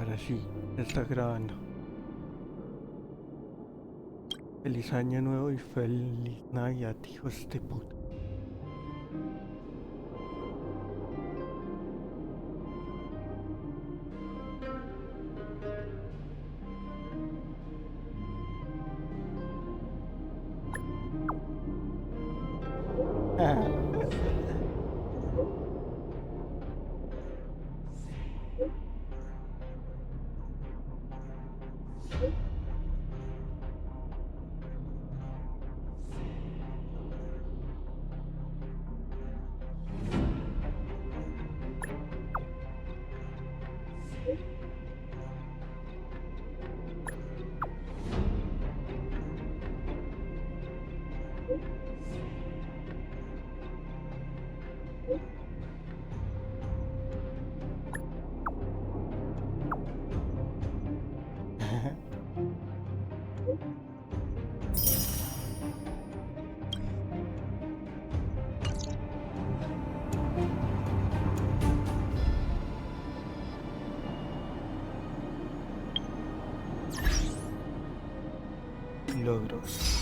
Ahora sí, ya está grabando. Feliz año nuevo y feliz Navidad, hijos de puta. Logros.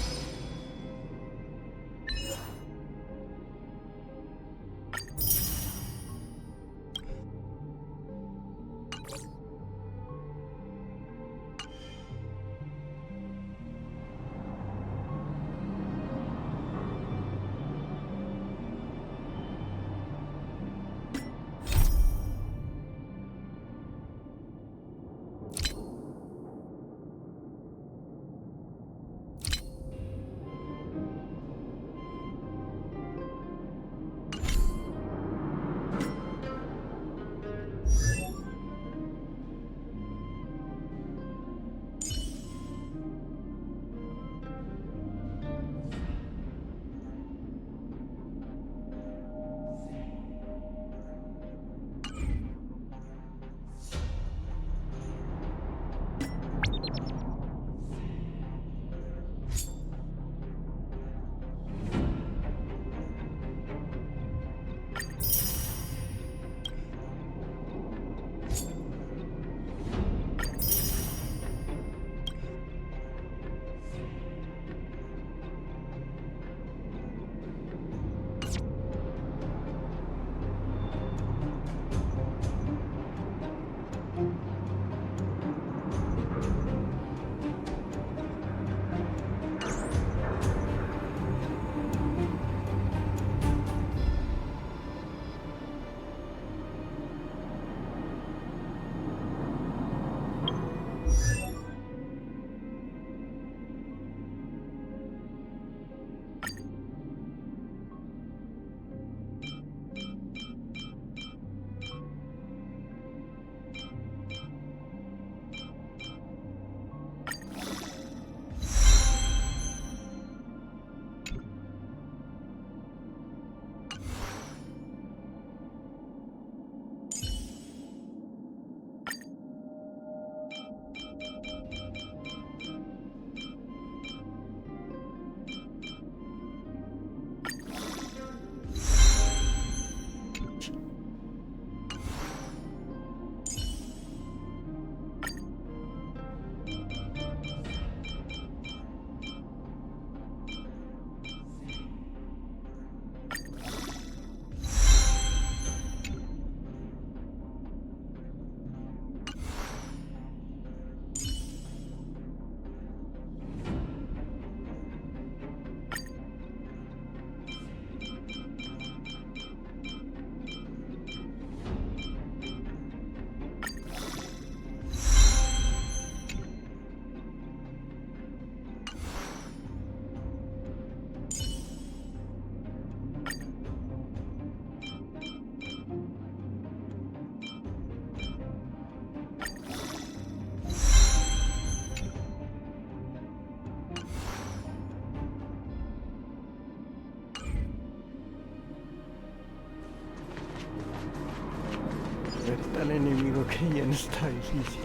Está el enemigo que ya no está difícil.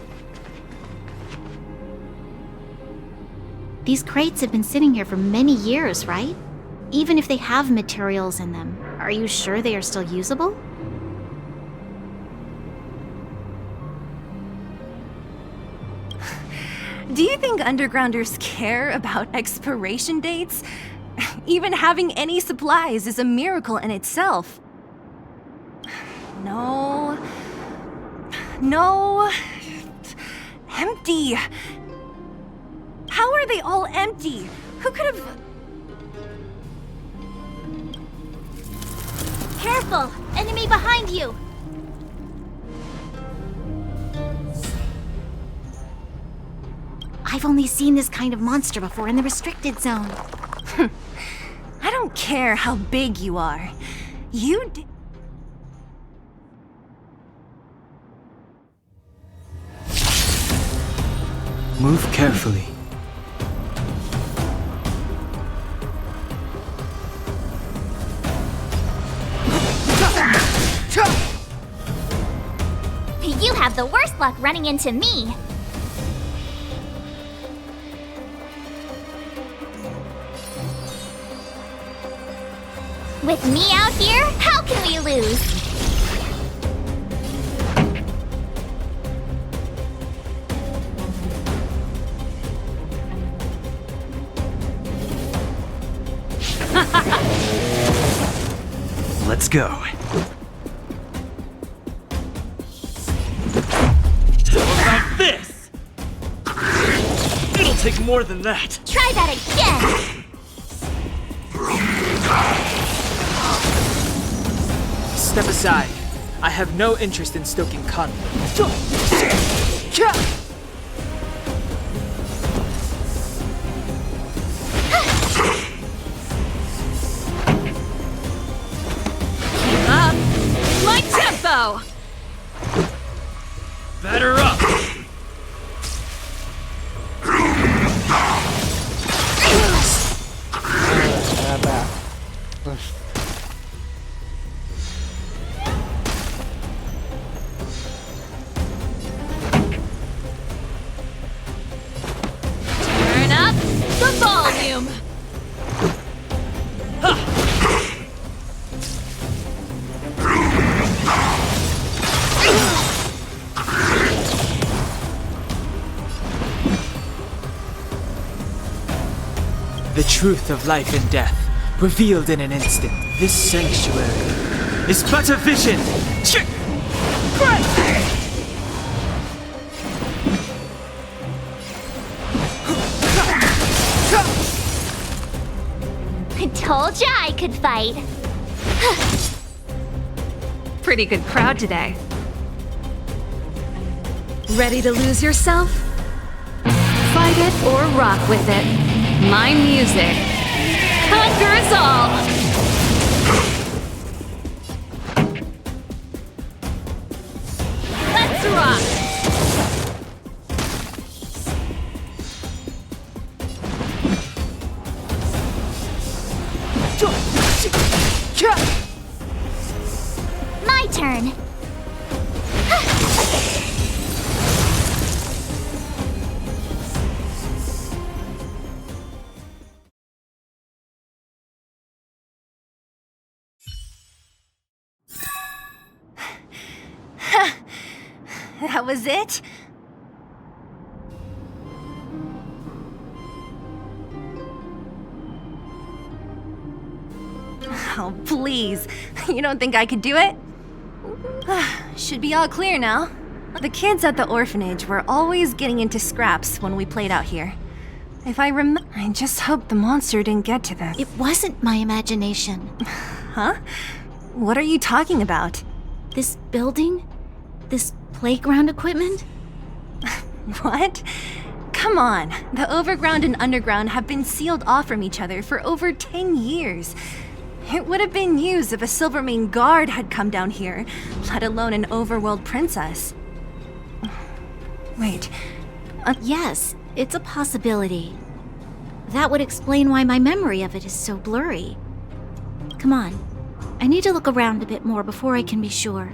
These crates have been sitting here for many years, right? Even if they have materials in them, are you sure they are still usable? Do you think undergrounders care about expiration dates? Even having any supplies is a miracle in itself. No. No. Empty. How are they all empty? Who could have... Careful! Enemy behind you! I've only seen this kind of monster before in the restricted zone. I don't care how big you are. Move carefully. You have the worst luck running into me. With me out here, how can we lose? Let's go. How about this? It'll take more than that. Try that again! Step aside. I have no interest in stoking conflict. Keep up! My tempo! Batter up! Turn up the volume! The truth of life and death, revealed in an instant. This sanctuary is but a vision! I told ya I could fight. Pretty good crowd today. Ready to lose yourself? Fight it or rock with it. My music conquers all! Let's rock! My turn. That was it? Oh, please. You don't think I could do it? Should be all clear now. The kids at the orphanage were always getting into scraps when we played out here. If I just hope the monster didn't get to them. It wasn't my imagination. Huh? What are you talking about? This building? This playground equipment? What? Come on. The overground and underground have been sealed off from each other for over 10 years. It would have been used if a Silvermane guard had come down here, let alone an overworld princess. Wait. Yes, it's a possibility. That would explain why my memory of it is so blurry. Come on. I need to look around a bit more before I can be sure.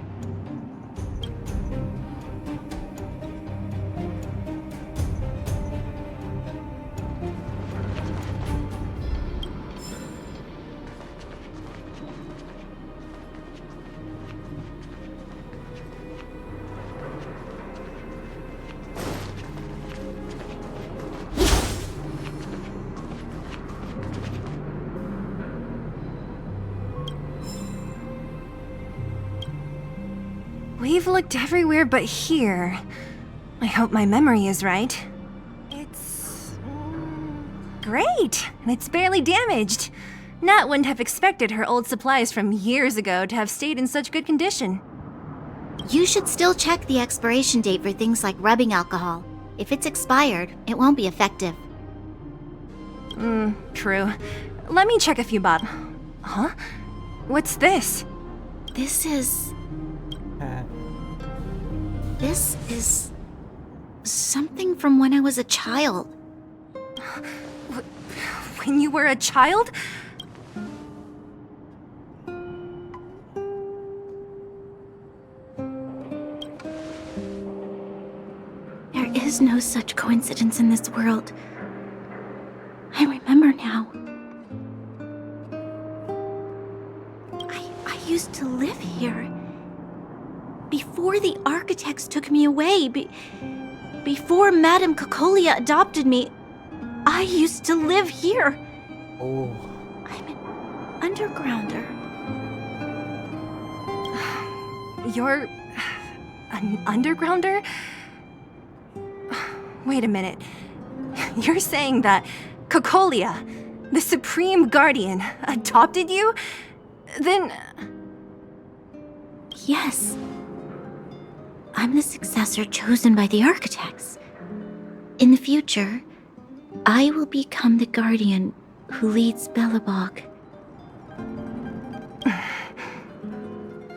We've looked everywhere but here. I hope my memory is right. It's... great! And it's barely damaged. Nat wouldn't have expected her old supplies from years ago to have stayed in such good condition. You should still check the expiration date for things like rubbing alcohol. If it's expired, it won't be effective. True. Let me check a few bottles. Huh? What's this? This is something from when I was a child. When you were a child? There is no such coincidence in this world. I remember now. I used to live here. Before the architects took me away, before Madame Cocolia adopted me, I used to live here. Oh. I'm an undergrounder. You're... an undergrounder? Wait a minute. You're saying that Cocolia, the Supreme Guardian, adopted you? Then... Yes. I'm the successor chosen by the architects. In the future, I will become the guardian who leads Belobog.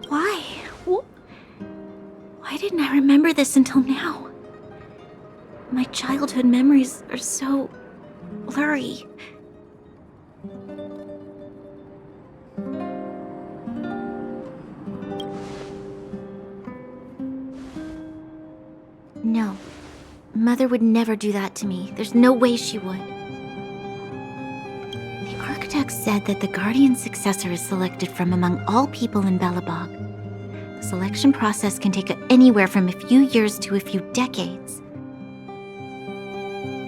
Why? Why didn't I remember this until now? My childhood memories are so blurry. No. Mother would never do that to me. There's no way she would. The architects said that the guardian successor is selected from among all people in Belobog. The selection process can take anywhere from a few years to a few decades.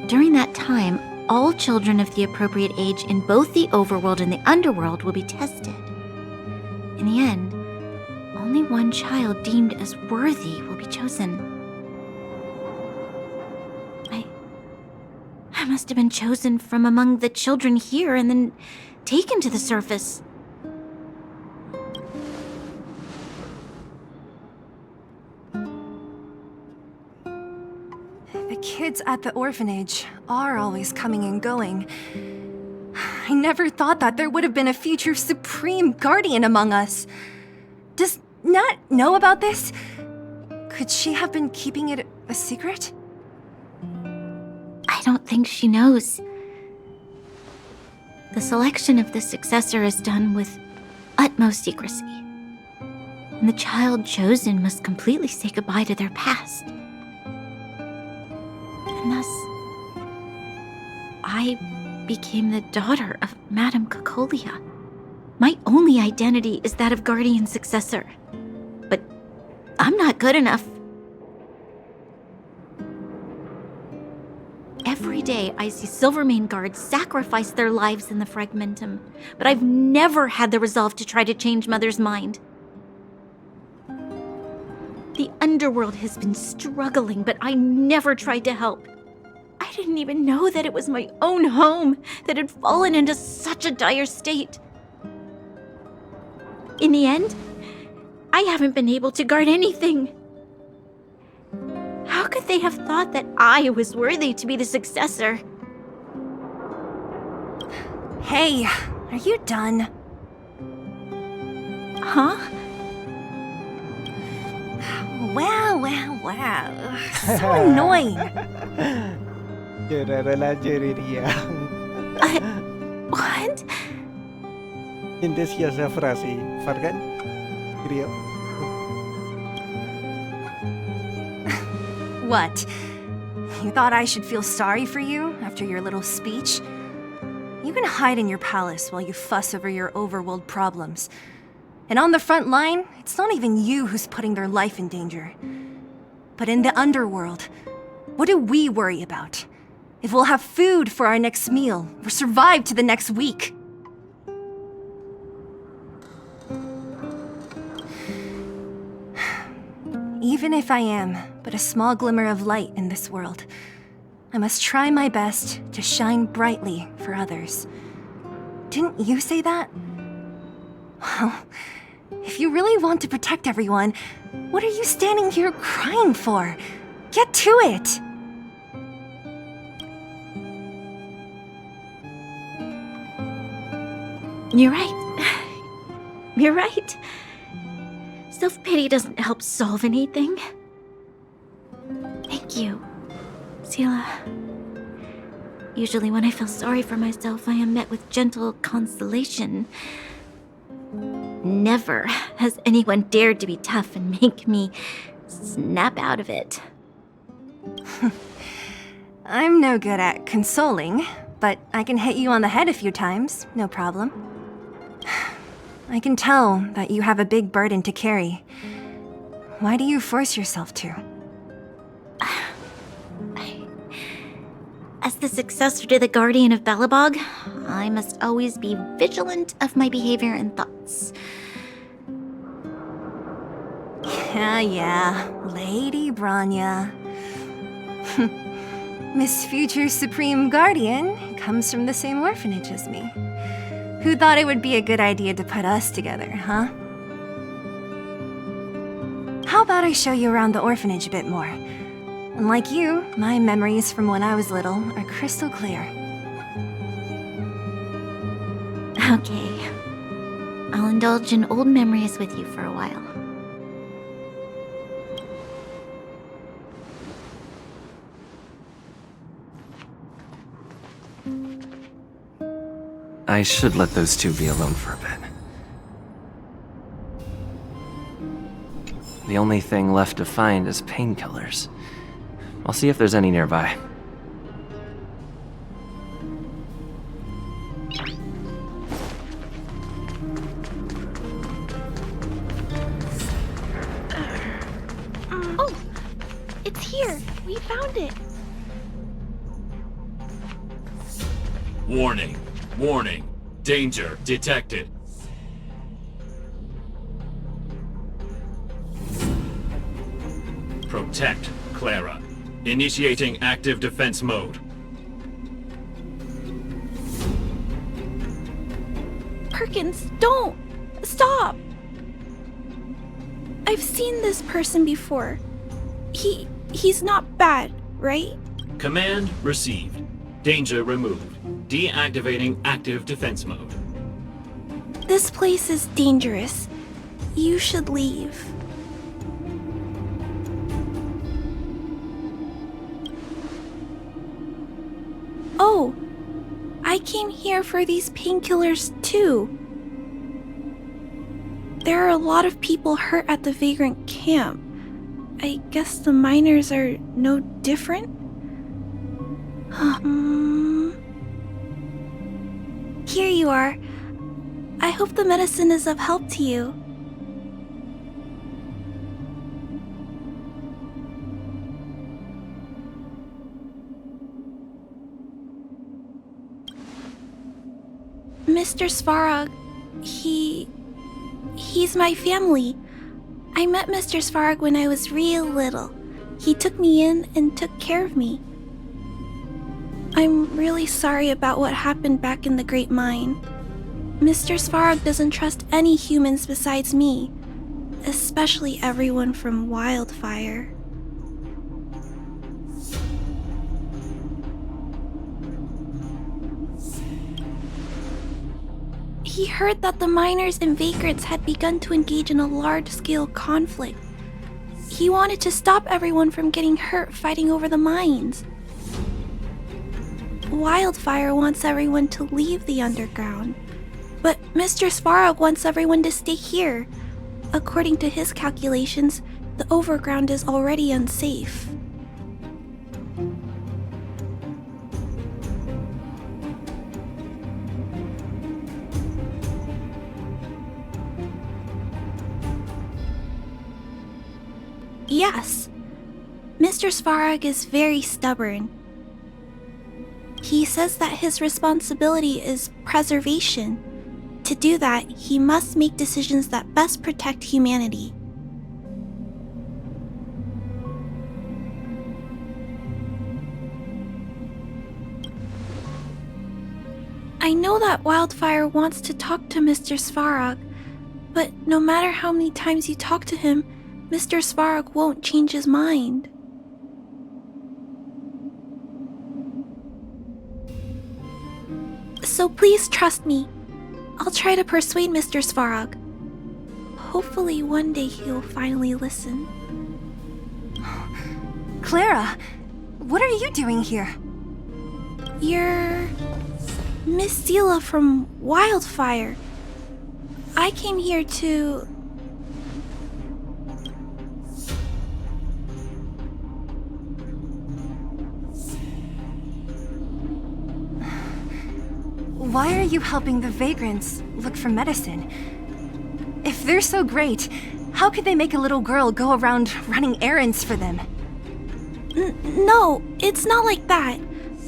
During that time, all children of the appropriate age in both the overworld and the underworld will be tested. In the end, only one child deemed as worthy will be chosen. I must have been chosen from among the children here and then taken to the surface. The kids at the orphanage are always coming and going. I never thought that there would have been a future Supreme Guardian among us. Does Nat know about this? Could she have been keeping it a secret? I don't think she knows. The selection of the successor is done with utmost secrecy. And the child chosen must completely say goodbye to their past. And thus, I became the daughter of Madame Cocolia. My only identity is that of guardian successor. But I'm not good enough. Every day, I see Silvermane guards sacrifice their lives in the Fragmentum, but I've never had the resolve to try to change Mother's mind. The underworld has been struggling, but I never tried to help. I didn't even know that it was my own home that had fallen into such a dire state. In the end, I haven't been able to guard anything. How could they have thought that I was worthy to be the successor? Hey, are you done? Huh? Wow. So annoying. What? Hindi siya sa frase. Fargan? Kriyo? What? You thought I should feel sorry for you after your little speech? You can hide in your palace while you fuss over your overworld problems. And on the front line, it's not even you who's putting their life in danger. But in the underworld, what do we worry about? If we'll have food for our next meal, or survive to the next week. Even if I am but a small glimmer of light in this world, I must try my best to shine brightly for others. Didn't you say that? Well, if you really want to protect everyone, what are you standing here crying for? Get to it! You're right. You're right. Self-pity doesn't help solve anything. Thank you, Sila. Usually when I feel sorry for myself, I am met with gentle consolation. Never has anyone dared to be tough and make me snap out of it. I'm no good at consoling, but I can hit you on the head a few times, no problem. I can tell that you have a big burden to carry. Why do you force yourself to? As the successor to the Guardian of Balabog, I must always be vigilant of my behavior and thoughts. Yeah, Lady Branya. Miss Future Supreme Guardian comes from the same orphanage as me. Who thought it would be a good idea to put us together, huh? How about I show you around the orphanage a bit more? Unlike you, my memories from when I was little are crystal clear. Okay. I'll indulge in old memories with you for a while. I should let those two be alone for a bit. The only thing left to find is painkillers. I'll see if there's any nearby. Oh! It's here! We found it! Warning. Warning. Danger detected. Protect, Clara. Initiating active defense mode. Perkins, don't! Stop! I've seen this person before. He's not bad, right? Command received. Danger removed. Deactivating active defense mode. This place is dangerous. You should leave. Oh, I came here for these painkillers too. There are a lot of people hurt at the Vagrant camp. I guess the miners are no different? Here you are. I hope the medicine is of help to you. Mr. Svarog, he's my family. I met Mr. Svarog when I was real little. He took me in and took care of me. I'm really sorry about what happened back in the Great Mine. Mr. Svarog doesn't trust any humans besides me, especially everyone from Wildfire. He heard that the miners and vagrants had begun to engage in a large-scale conflict. He wanted to stop everyone from getting hurt fighting over the mines. Wildfire wants everyone to leave the underground, but Mr. Svarog wants everyone to stay here. According to his calculations, the overground is already unsafe. Yes, Mr. Svarog is very stubborn. He says that his responsibility is preservation. To do that, he must make decisions that best protect humanity. I know that Wildfire wants to talk to Mr. Svarog, but no matter how many times you talk to him, Mr. Svarog won't change his mind. So please trust me. I'll try to persuade Mr. Svarog. Hopefully one day he'll finally listen. Clara, what are you doing here? You're Miss Sela from Wildfire. I came here to... Why are you helping the vagrants look for medicine? If they're so great, how could they make a little girl go around running errands for them? No, it's not like that.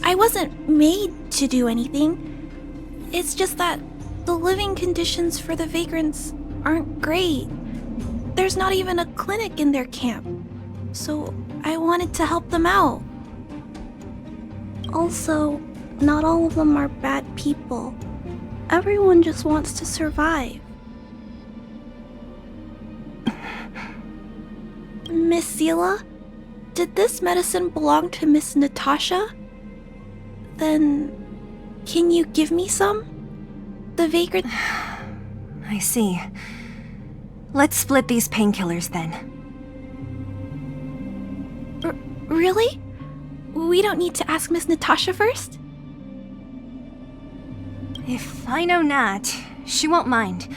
I wasn't made to do anything. It's just that the living conditions for the vagrants aren't great. There's not even a clinic in their camp, so I wanted to help them out. Also, not all of them are bad people. Everyone just wants to survive. Miss Sela, did this medicine belong to Miss Natasha? Then, can you give me some? The vagrant... I see. Let's split these painkillers then. Really? We don't need to ask Miss Natasha first? If I know Nat, she won't mind.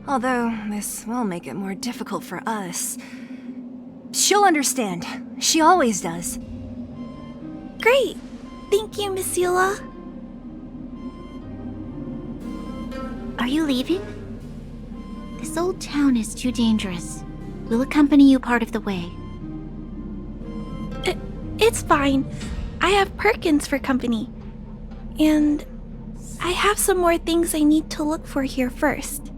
Although, this will make it more difficult for us. She'll understand. She always does. Great! Thank you, Miss Sela. Are you leaving? This old town is too dangerous. We'll accompany you part of the way. It's fine. I have Perkins for company. And I have some more things I need to look for here first.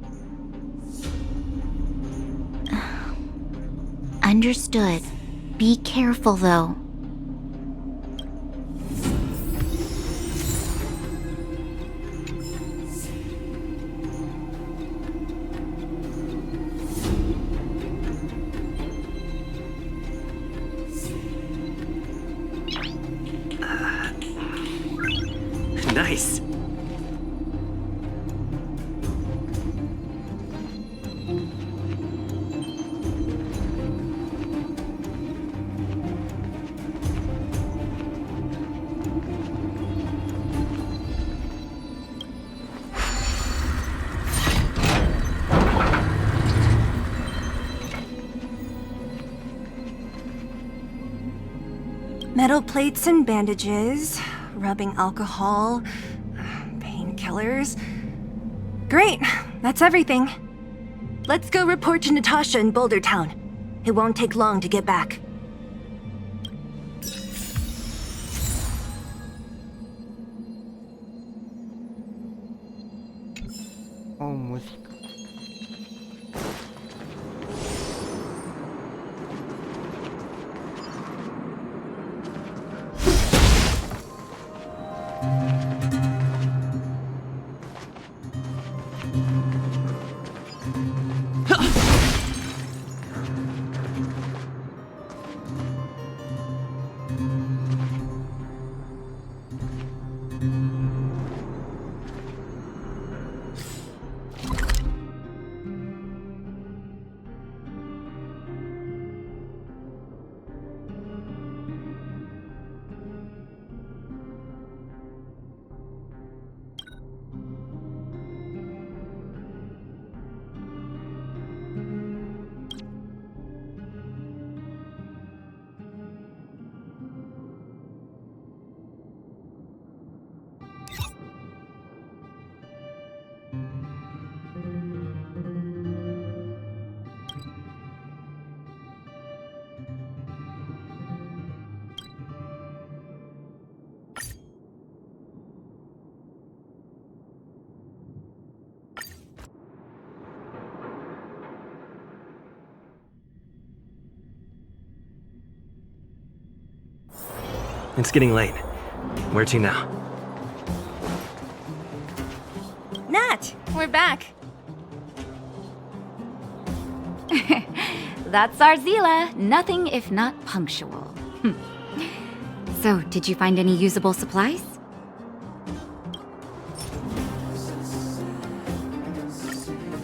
Understood. Be careful, though. Nice. Metal plates and bandages, rubbing alcohol, painkillers. Great, that's everything. Let's go report to Natasha in Boulder Town. It won't take long to get back. Oh, música. It's getting late. Where to now? we're back. That's our Zila. Nothing if not punctual. So, did you find any usable supplies?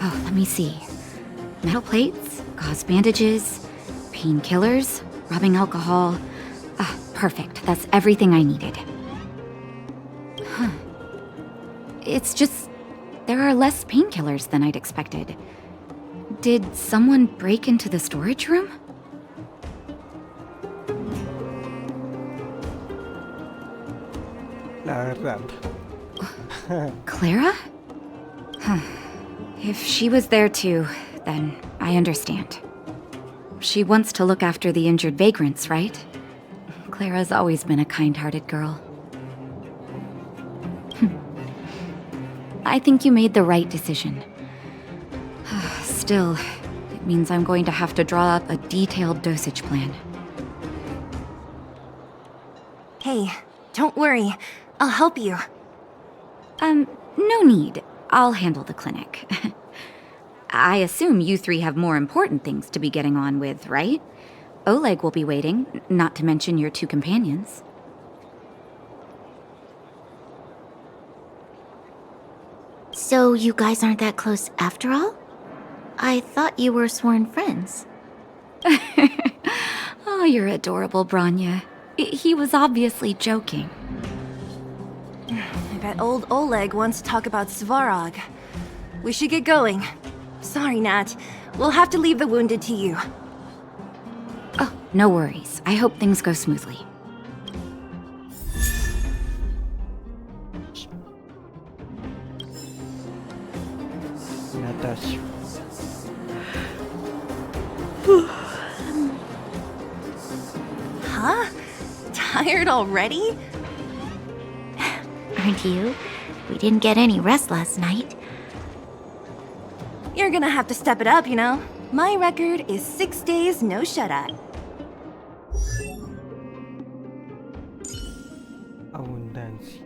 Oh, let me see. Metal plates, gauze bandages, painkillers, rubbing alcohol. Ah, perfect. That's everything I needed. Huh. It's just, there are less painkillers than I'd expected. Did someone break into the storage room? La verdad. Clara? Huh. If she was there too, then I understand. She wants to look after the injured vagrants, right? Clara's always been a kind-hearted girl. I think you made the right decision. Still, it means I'm going to have to draw up a detailed dosage plan. Hey, don't worry. I'll help you. No need. I'll handle the clinic. I assume you three have more important things to be getting on with, right? Oleg will be waiting, not to mention your two companions. So you guys aren't that close after all? I thought you were sworn friends. Oh, you're adorable, Branya. He was obviously joking. I bet old Oleg wants to talk about Svarog. We should get going. Sorry, Nat. We'll have to leave the wounded to you. Oh, no worries. I hope things go smoothly. Natasha. Huh? Tired already? Aren't you? We didn't get any rest last night. You're gonna have to step it up, you know? My record is 6 days no shut-eye. Abundancia.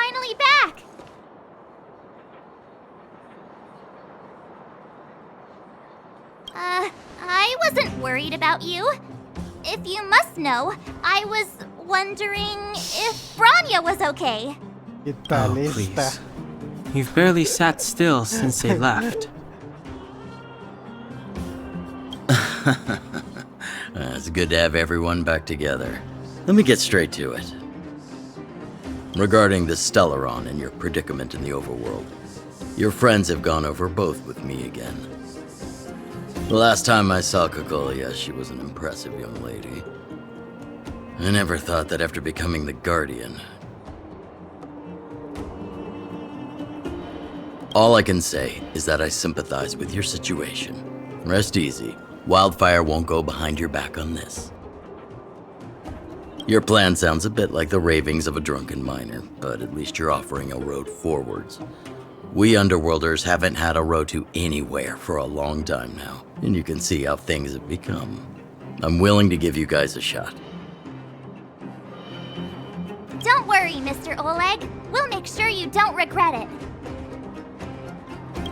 finally back! I wasn't worried about you. If you must know, I was wondering if Branya was okay. ¿Qué tal Oh, esta? please. You've barely sat still since they left. It's good to have everyone back together. Let me get straight to it. Regarding the Stellaron and your predicament in the overworld, your friends have gone over both with me again. The last time I saw Kokolia, she was an impressive young lady. I never thought that after becoming the Guardian. All I can say is that I sympathize with your situation. Rest easy. Wildfire won't go behind your back on this. Your plan sounds a bit like the ravings of a drunken miner, but at least you're offering a road forwards. We Underworlders haven't had a road to anywhere for a long time now, and you can see how things have become. I'm willing to give you guys a shot. Don't worry, Mr. Oleg. We'll make sure you don't regret it.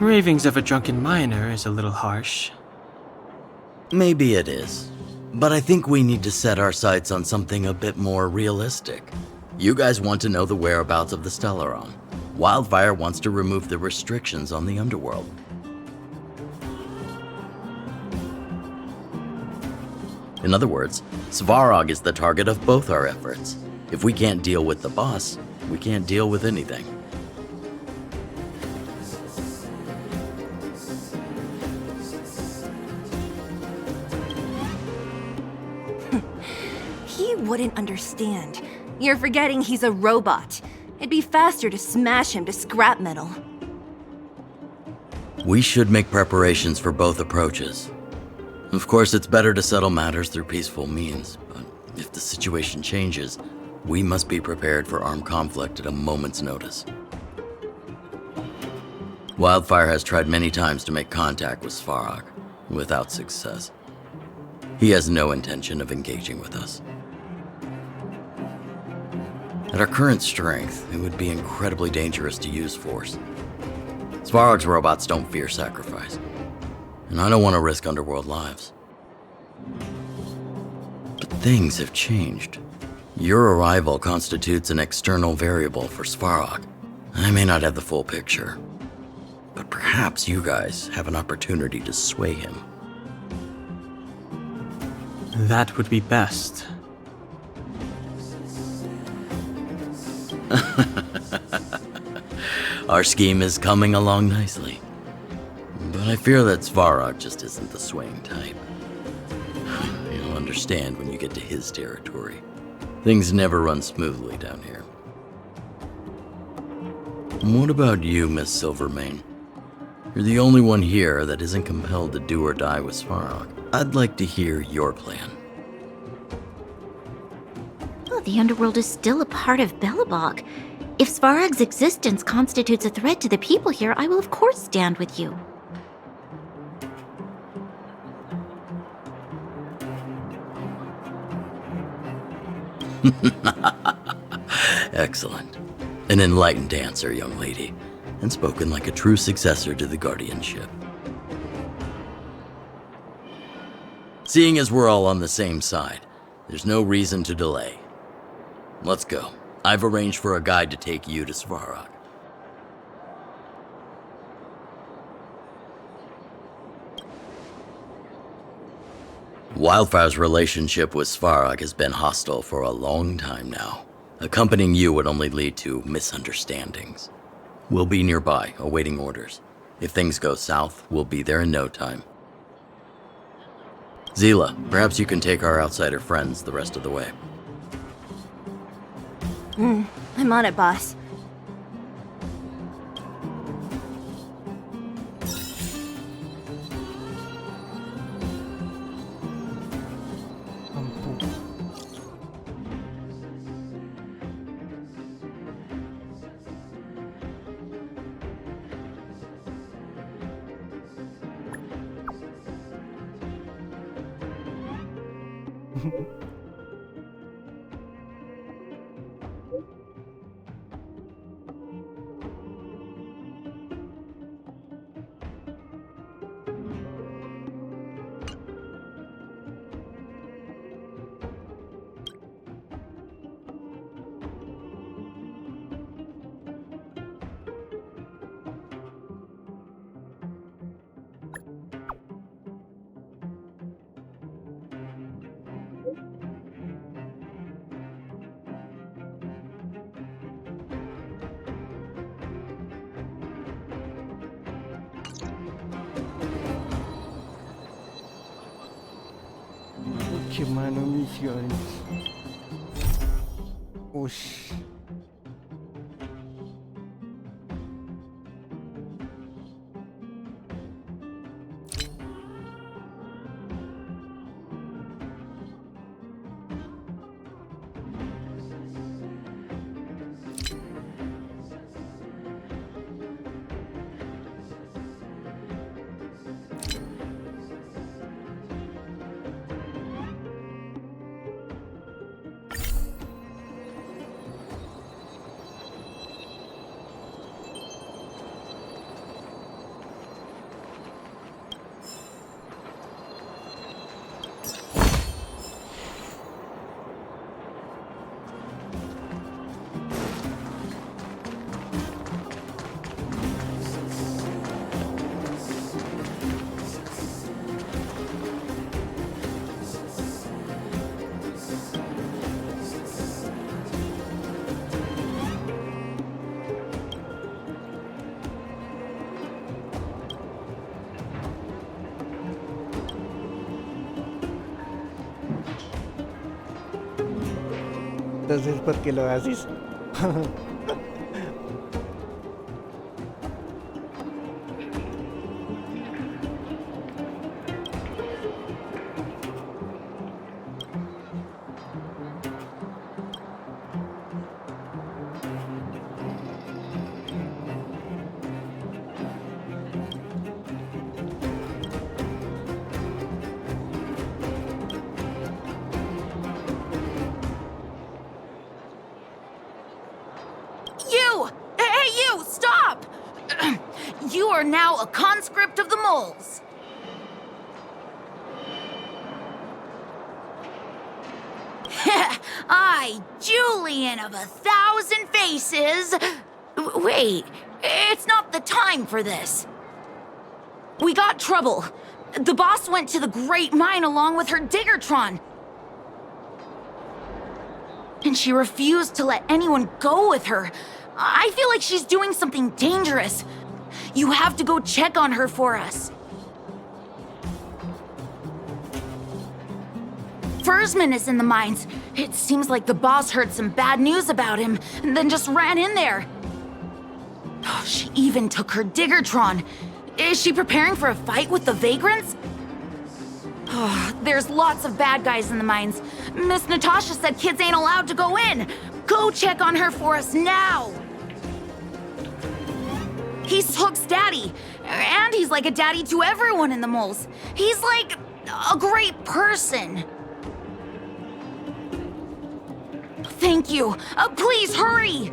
Ravings of a drunken miner is a little harsh. Maybe it is, but I think we need to set our sights on something a bit more realistic. You guys want to know the whereabouts of the Stellaron. Wildfire wants to remove the restrictions on the underworld. In other words, Svarog is the target of both our efforts. If we can't deal with the boss, we can't deal with anything. He wouldn't understand. You're forgetting he's a robot. It'd be faster to smash him to scrap metal. We should make preparations for both approaches. Of course, it's better to settle matters through peaceful means, but if the situation changes, we must be prepared for armed conflict at a moment's notice. Wildfire has tried many times to make contact with Svarog, without success. He has no intention of engaging with us. At our current strength, it would be incredibly dangerous to use force. Svarog's robots don't fear sacrifice, and I don't want to risk Underworld lives. But things have changed. Your arrival constitutes an external variable for Svarog. I may not have the full picture, but perhaps you guys have an opportunity to sway him. That would be best. Our scheme is coming along nicely. But I fear that Svarog just isn't the swaying type. You'll understand when you get to his territory. Things never run smoothly down here. What about you, Miss Silvermane? You're the only one here that isn't compelled to do or die with Svarog. I'd like to hear your plan. Oh, the underworld is still a part of Belobog. If Svarog's existence constitutes a threat to the people here, I will of course stand with you. Excellent. An enlightened answer, young lady, and spoken like a true successor to the guardianship. Seeing as we're all on the same side, there's no reason to delay. Let's go. I've arranged for a guide to take you to Svarog. Wildfire's relationship with Svarog has been hostile for a long time now. Accompanying you would only lead to misunderstandings. We'll be nearby, awaiting orders. If things go south, we'll be there in no time. Zila, perhaps you can take our outsider friends the rest of the way. I'm on it, boss. Ampu. Pinche mano misiones. Ush. Entonces, ¿por qué lo haces? You! Hey, you! Stop! You are now a conscript of the moles. I, Julian of 1,000 faces. Wait, it's not the time for this. We got trouble. The boss went to the Great Mine along with her Diggertron. And she refused to let anyone go with her. I feel like she's doing something dangerous. You have to go check on her for us. Fursman is in the mines. It seems like the boss heard some bad news about him and then just ran in there. Oh, she even took her Diggertron. Is she preparing for a fight with the vagrants? Oh, there's lots of bad guys in the mines. Miss Natasha said kids ain't allowed to go in. Go check on her for us now. He's Hook's daddy, and he's like a daddy to everyone in the moles. He's like a great person. Thank you. Please hurry.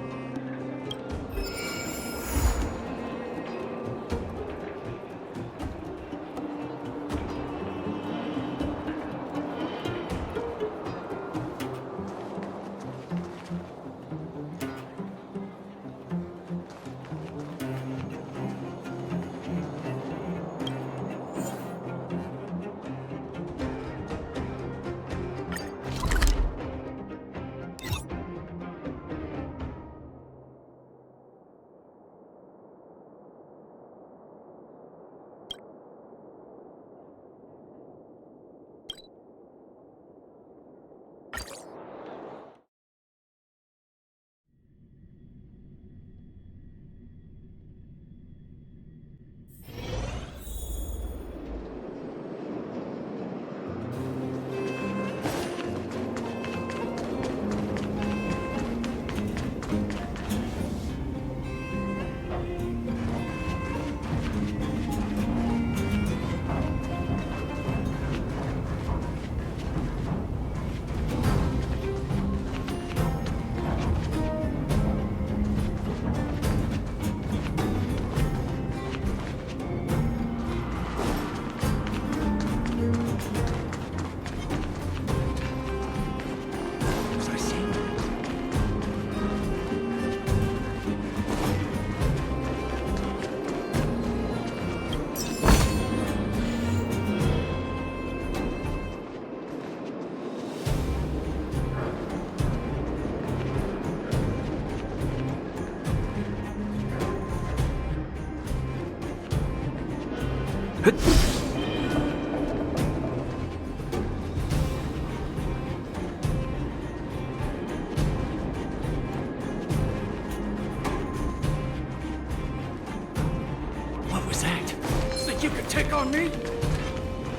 could take on me?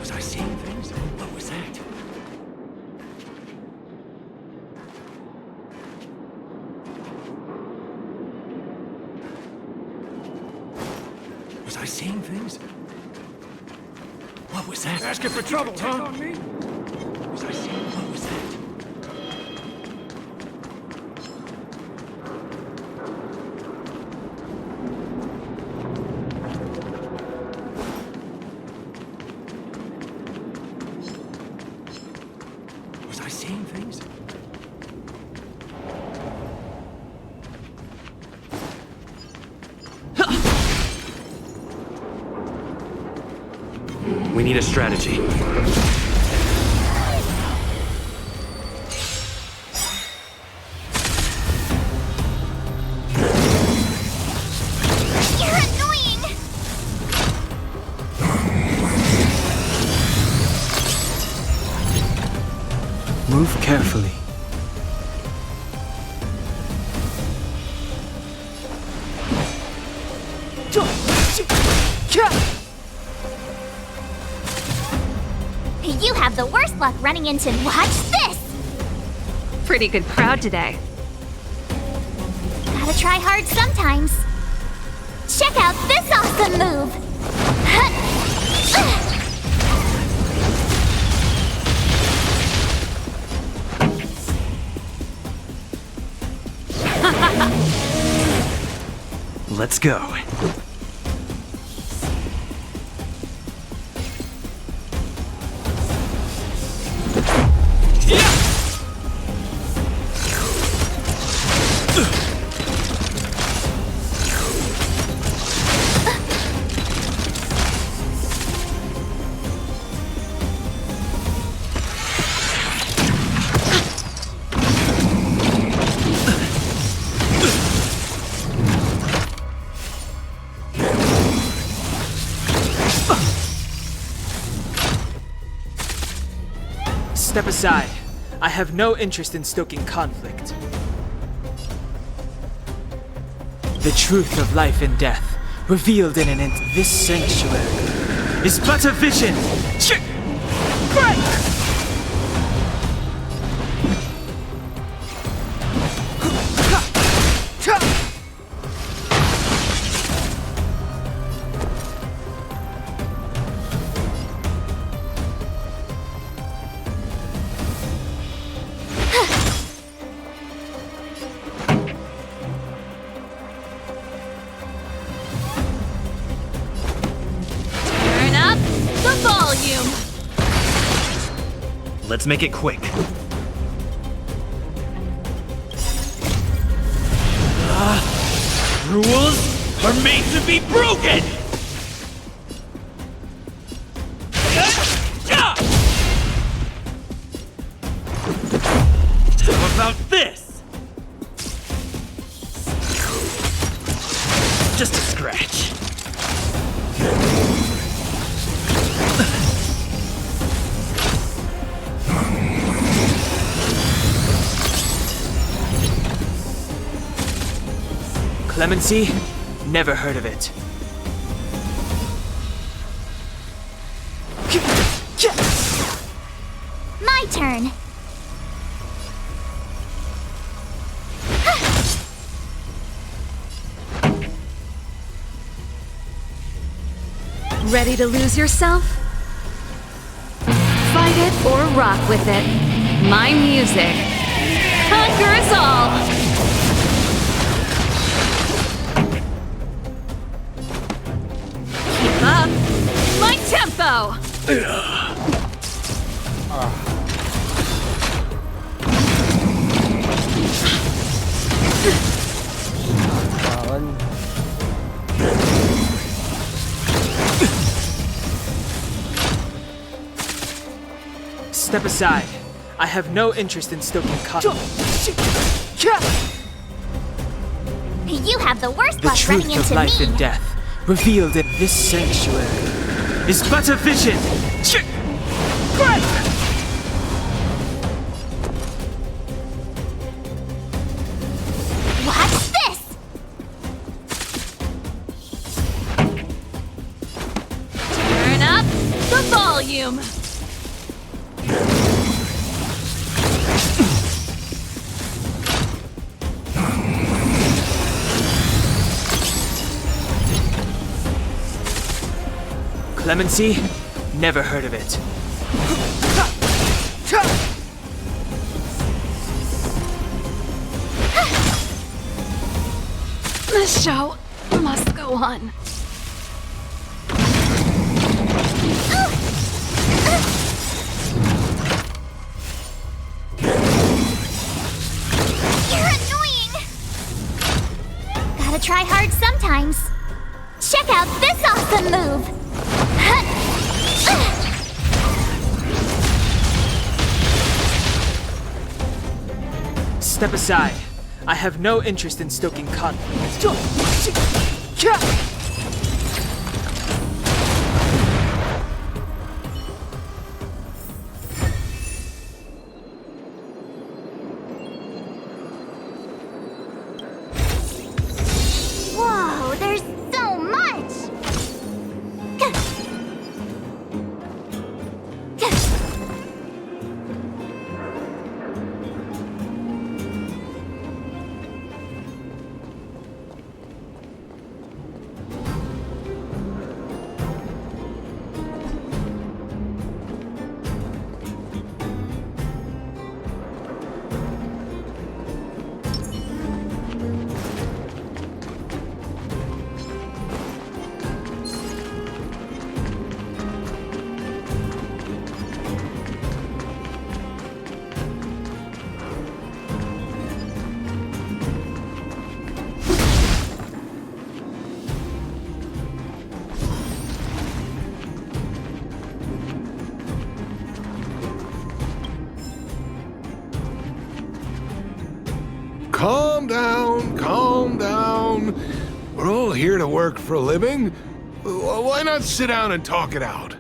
Was I seeing things? What was that? Was I seeing things? What was that? Asking for trouble, huh? On me? Was I seeing? What was that? Was I seeing things? We need a strategy. You're annoying! Move carefully. You have the worst luck running into. Watch this! Pretty good crowd today. Gotta try hard sometimes. Check out this awesome move! Let's go. Step aside. I have no interest in stoking conflict. The truth of life and death, revealed in this sanctuary, is but a vision. Turn up the volume. Let's make it quick. Rules are made to be broken! How about this? Just a scratch. Clemency? Never heard of it. My turn. Ready to lose yourself? Fight it or rock with it. My music conquers all! Keep up my tempo! Step aside. I have no interest in stoking conflict. You have the worst The luck running truth of into life me. and death, revealed in this sanctuary, is but a vision. Watch this! volume! Clemency? Never heard of it. The show must go on. You're annoying! Gotta try hard sometimes. Check out this awesome move! Step aside. I have no interest in stoking conflict. Whoa, there's so much! Calm down, calm down. We're all here to work for a living. Why not sit down and talk it out?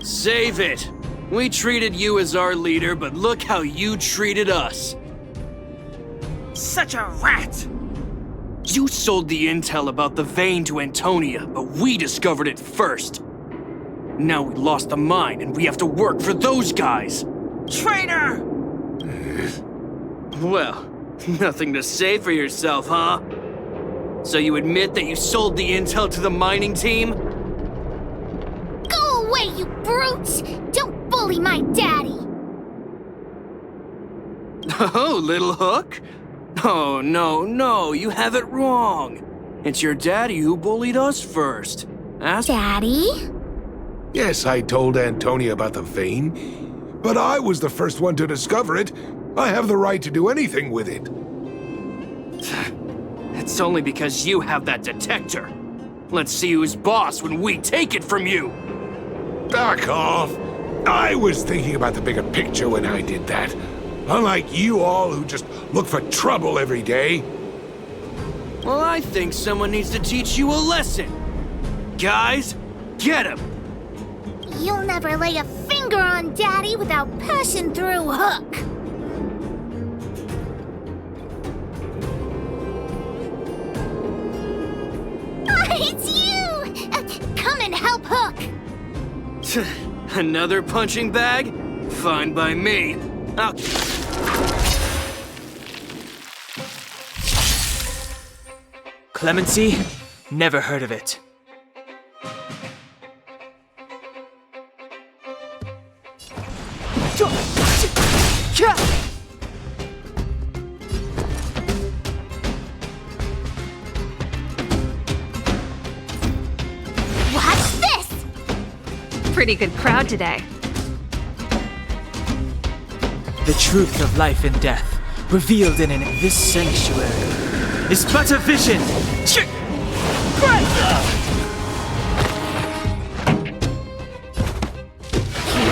Save it! We treated you as our leader, but look how you treated us. Such a rat! You sold the intel about the vein to Antonia, but we discovered it first. Now we lost the mine, and we have to work for those guys. Traitor! Well, nothing to say for yourself, huh? So you admit that you sold the intel to the mining team? Go away, you brutes! Don't bully my daddy! Oh, little hook? Oh, no, you have it wrong. It's your daddy who bullied us first. Ask Daddy? Yes, I told Antonia about the vein, but I was the first one to discover it. I have the right to do anything with it. It's only because you have that detector. Let's see who's boss when we take it from you. Back off. I was thinking about the bigger picture when I did that. Unlike you all who just look for trouble every day. Well, I think someone needs to teach you a lesson. Guys, get him! You'll never lay a finger on Daddy without passing through Hook. It's you! Come and help Hook! Another punching bag? Fine by me. Clemency? Never heard of it. Watch this! Pretty good crowd today. The truth of life and death, revealed in this sanctuary, is but a vision. Keep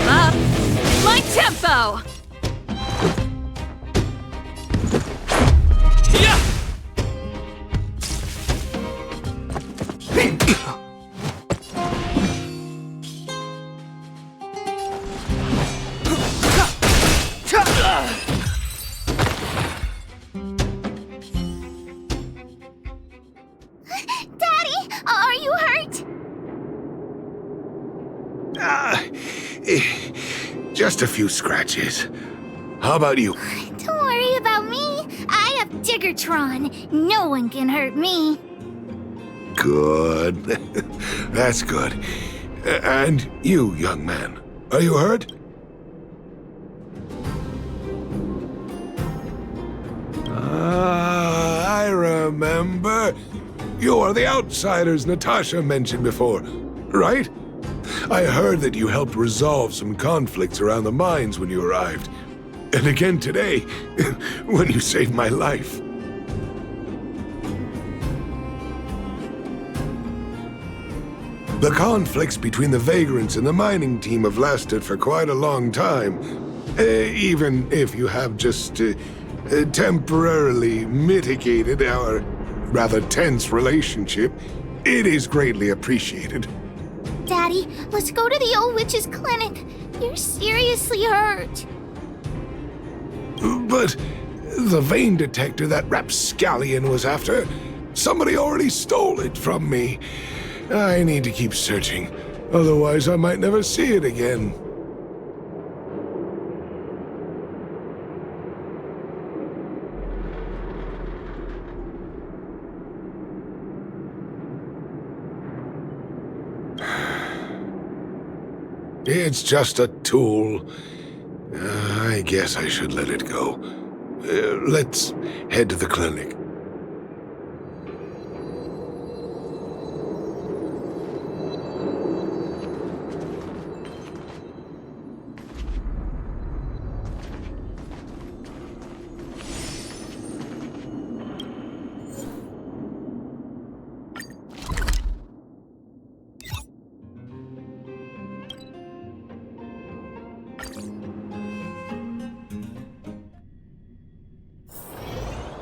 up. My tempo! Just a few scratches. How about you? Don't worry about me. I have Diggertron. No one can hurt me. Good. That's good. And you, young man, are you hurt? I remember. You are the outsiders Natasha mentioned before, right? I heard that you helped resolve some conflicts around the mines when you arrived. And again today, when you saved my life. The conflicts between the vagrants and the mining team have lasted for quite a long time. Even if you have just temporarily mitigated our rather tense relationship, it is greatly appreciated. Daddy, let's go to the old witch's clinic. You're seriously hurt. But the vein detector that rapscallion was after, somebody already stole it from me. I need to keep searching, otherwise I might never see it again. It's just a tool. I guess I should let it go. Let's head to the clinic.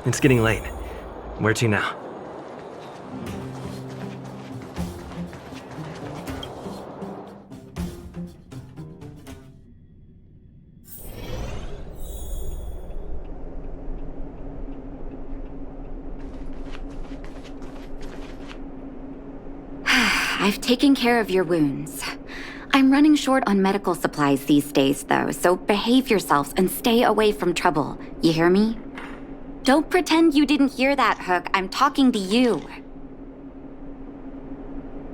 It's getting late. Where to now? I've taken care of your wounds. I'm running short on medical supplies these days, though, so behave yourselves and stay away from trouble. You hear me? Don't pretend you didn't hear that, Hook. I'm talking to you.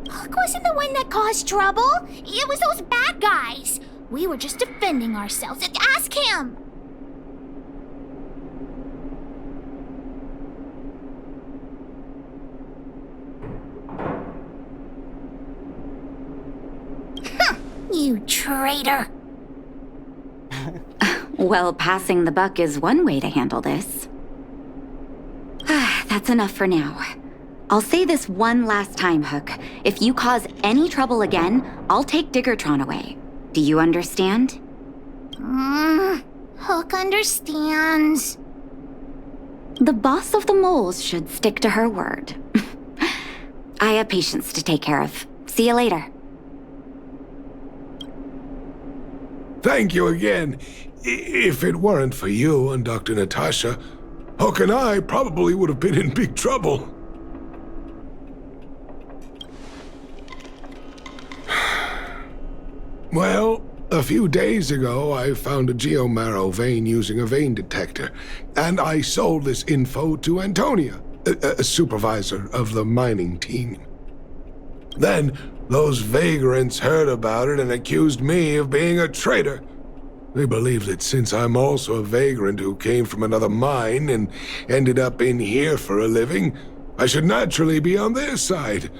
Hook wasn't the one that caused trouble. It was those bad guys. We were just defending ourselves. Ask him. You traitor. Well, passing the buck is one way to handle this. That's enough for now. I'll say this one last time, Hook. If you cause any trouble again, I'll take Diggertron away. Do you understand? Hook understands. The boss of the moles should stick to her word. I have patients to take care of. See you later. Thank you again. If it weren't for you and Dr. Natasha, Hook and I probably would have been in big trouble. Well, a few days ago, I found a geomarrow vein using a vein detector, and I sold this info to Antonia, a supervisor of the mining team. Then, those vagrants heard about it and accused me of being a traitor. They believe that since I'm also a vagrant who came from another mine and ended up in here for a living, I should naturally be on their side.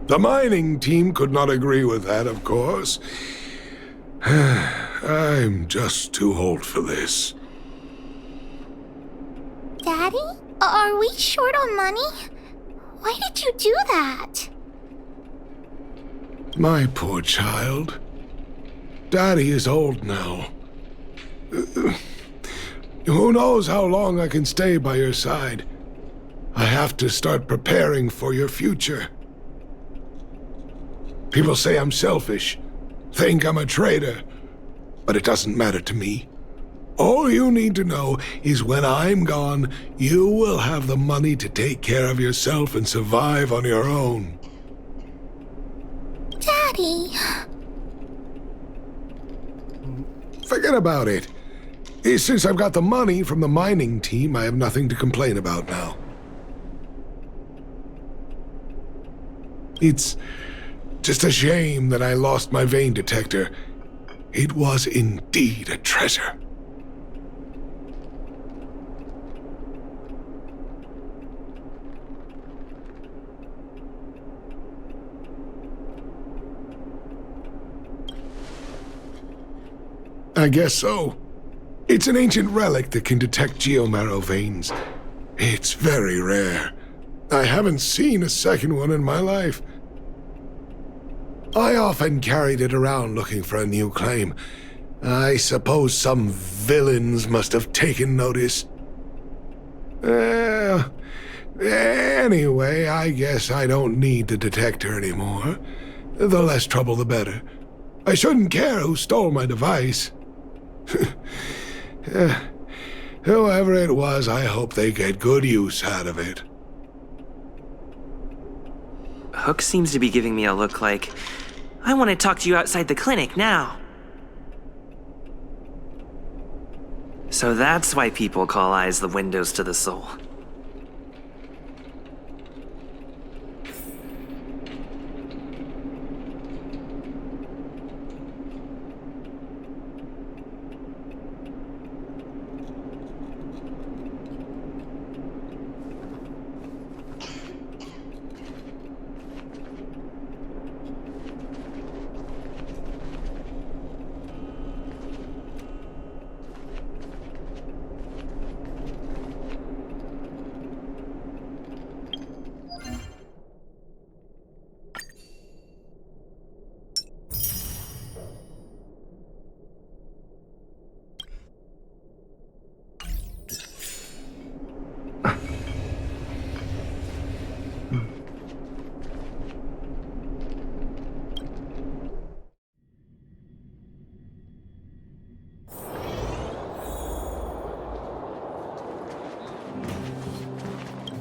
The mining team could not agree with that, of course. I'm just too old for this. Daddy? Are we short on money? Why did you do that? My poor child. Daddy is old now. Who knows how long I can stay by your side? I have to start preparing for your future. People say I'm selfish, think I'm a traitor, but it doesn't matter to me. All you need to know is when I'm gone, you will have the money to take care of yourself and survive on your own. Dad! Daddy. Forget about it. Since I've got the money from the mining team, I have nothing to complain about now. It's just a shame that I lost my vein detector. It was indeed a treasure. I guess so. It's an ancient relic that can detect geomarrow veins. It's very rare. I haven't seen a second one in my life. I often carried it around looking for a new claim. I suppose some villains must have taken notice. Anyway, I guess I don't need the detector anymore. The less trouble, the better. I shouldn't care who stole my device. Whoever it was, I hope they get good use out of it. Hook seems to be giving me a look like, I want to talk to you outside the clinic now. So that's why people call eyes the windows to the soul.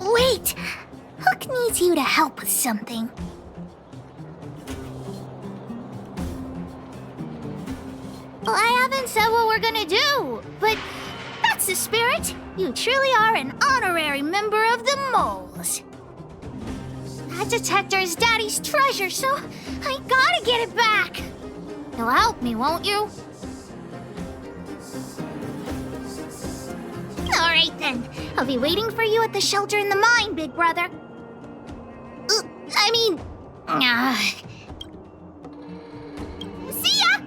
Wait! Hook needs you to help with something. Well, I haven't said what we're gonna do, but that's the spirit. You truly are an honorary member of the Moles. That detector is Daddy's treasure, so I gotta get it back. You'll help me, won't you? All right then. I'll be waiting for you at the shelter in the mine, big brother. See ya!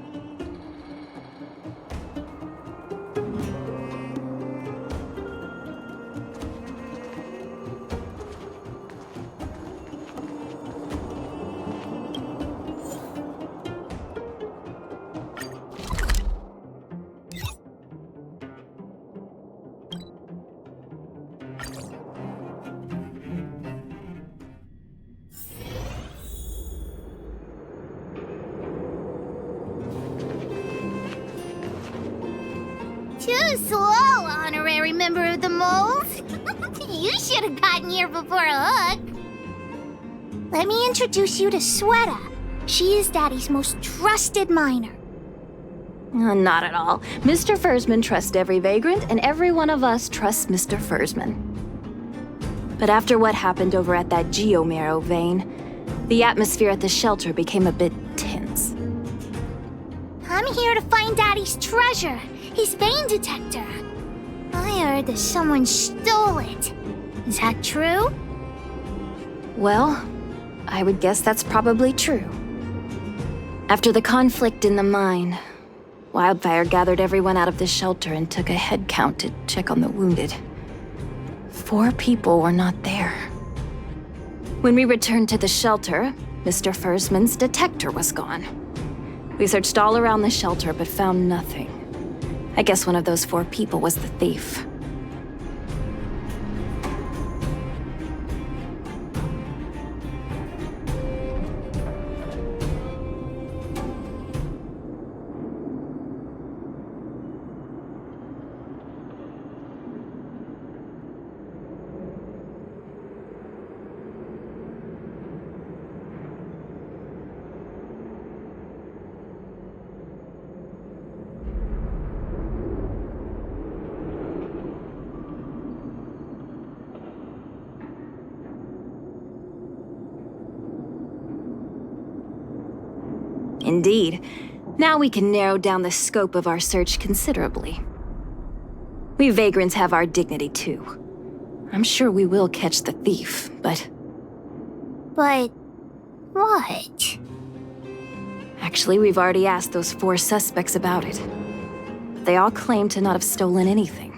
Too slow, honorary member of the Moles. You should have gotten here before Hook. Let me introduce you to Sweta. She is Daddy's most trusted miner. Not at all. Mr. Fursman trusts every vagrant, and every one of us trusts Mr. Fursman. But after what happened over at that geomarrow vein, the atmosphere at the shelter became a bit tense. I'm here to find Daddy's treasure, his vein detector. I heard that someone stole it. Is that true? Well, I would guess that's probably true. After the conflict in the mine, Wildfire gathered everyone out of the shelter and took a head count to check on the wounded. 4 people were not there. When we returned to the shelter, Mr. Fursman's detector was gone. We searched all around the shelter but found nothing. I guess one of those 4 people was the thief. Indeed. Now we can narrow down the scope of our search considerably. We vagrants have our dignity too. I'm sure we will catch the thief, but... But... what? Actually, we've already asked those 4 suspects about it. They all claim to not have stolen anything.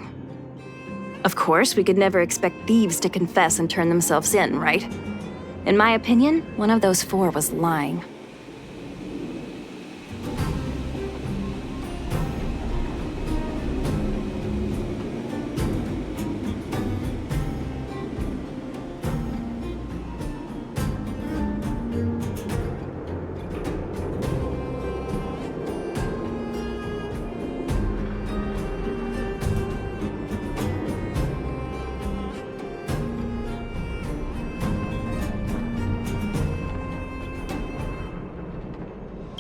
Of course, we could never expect thieves to confess and turn themselves in, right? In my opinion, one of those 4 was lying.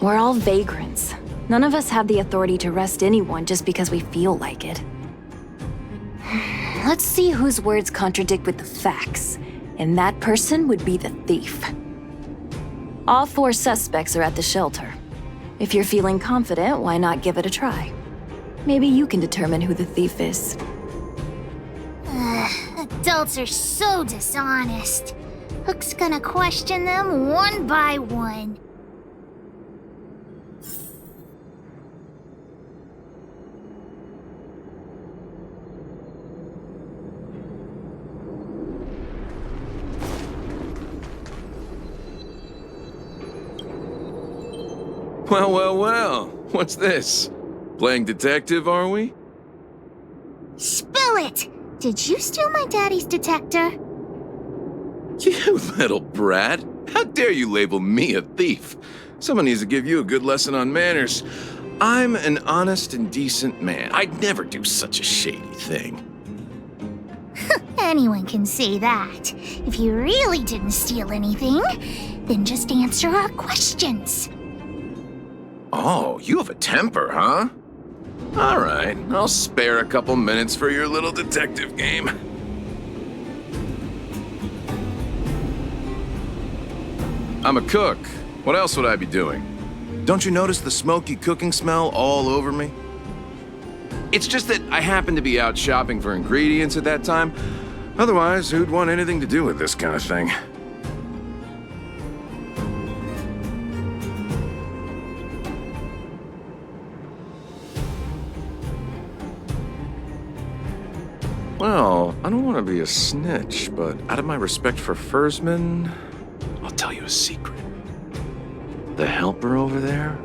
We're all vagrants. None of us have the authority to arrest anyone just because we feel like it. Let's see whose words contradict with the facts, and that person would be the thief. All 4 suspects are at the shelter. If you're feeling confident, why not give it a try? Maybe you can determine who the thief is. Adults are so dishonest. Hook's gonna question them one by one. Well, well, well. What's this? Playing detective, are we? Spill it! Did you steal my daddy's detector? You little brat. How dare you label me a thief? Someone needs to give you a good lesson on manners. I'm an honest and decent man. I'd never do such a shady thing. Anyone can say that. If you really didn't steal anything, then just answer our questions. Oh, you have a temper, huh? All right, I'll spare a couple minutes for your little detective game. I'm a cook. What else would I be doing? Don't you notice the smoky cooking smell all over me? It's just that I happened to be out shopping for ingredients at that time. Otherwise, who'd want anything to do with this kind of thing? Well, I don't want to be a snitch, but out of my respect for Fursman, I'll tell you a secret. The helper over there,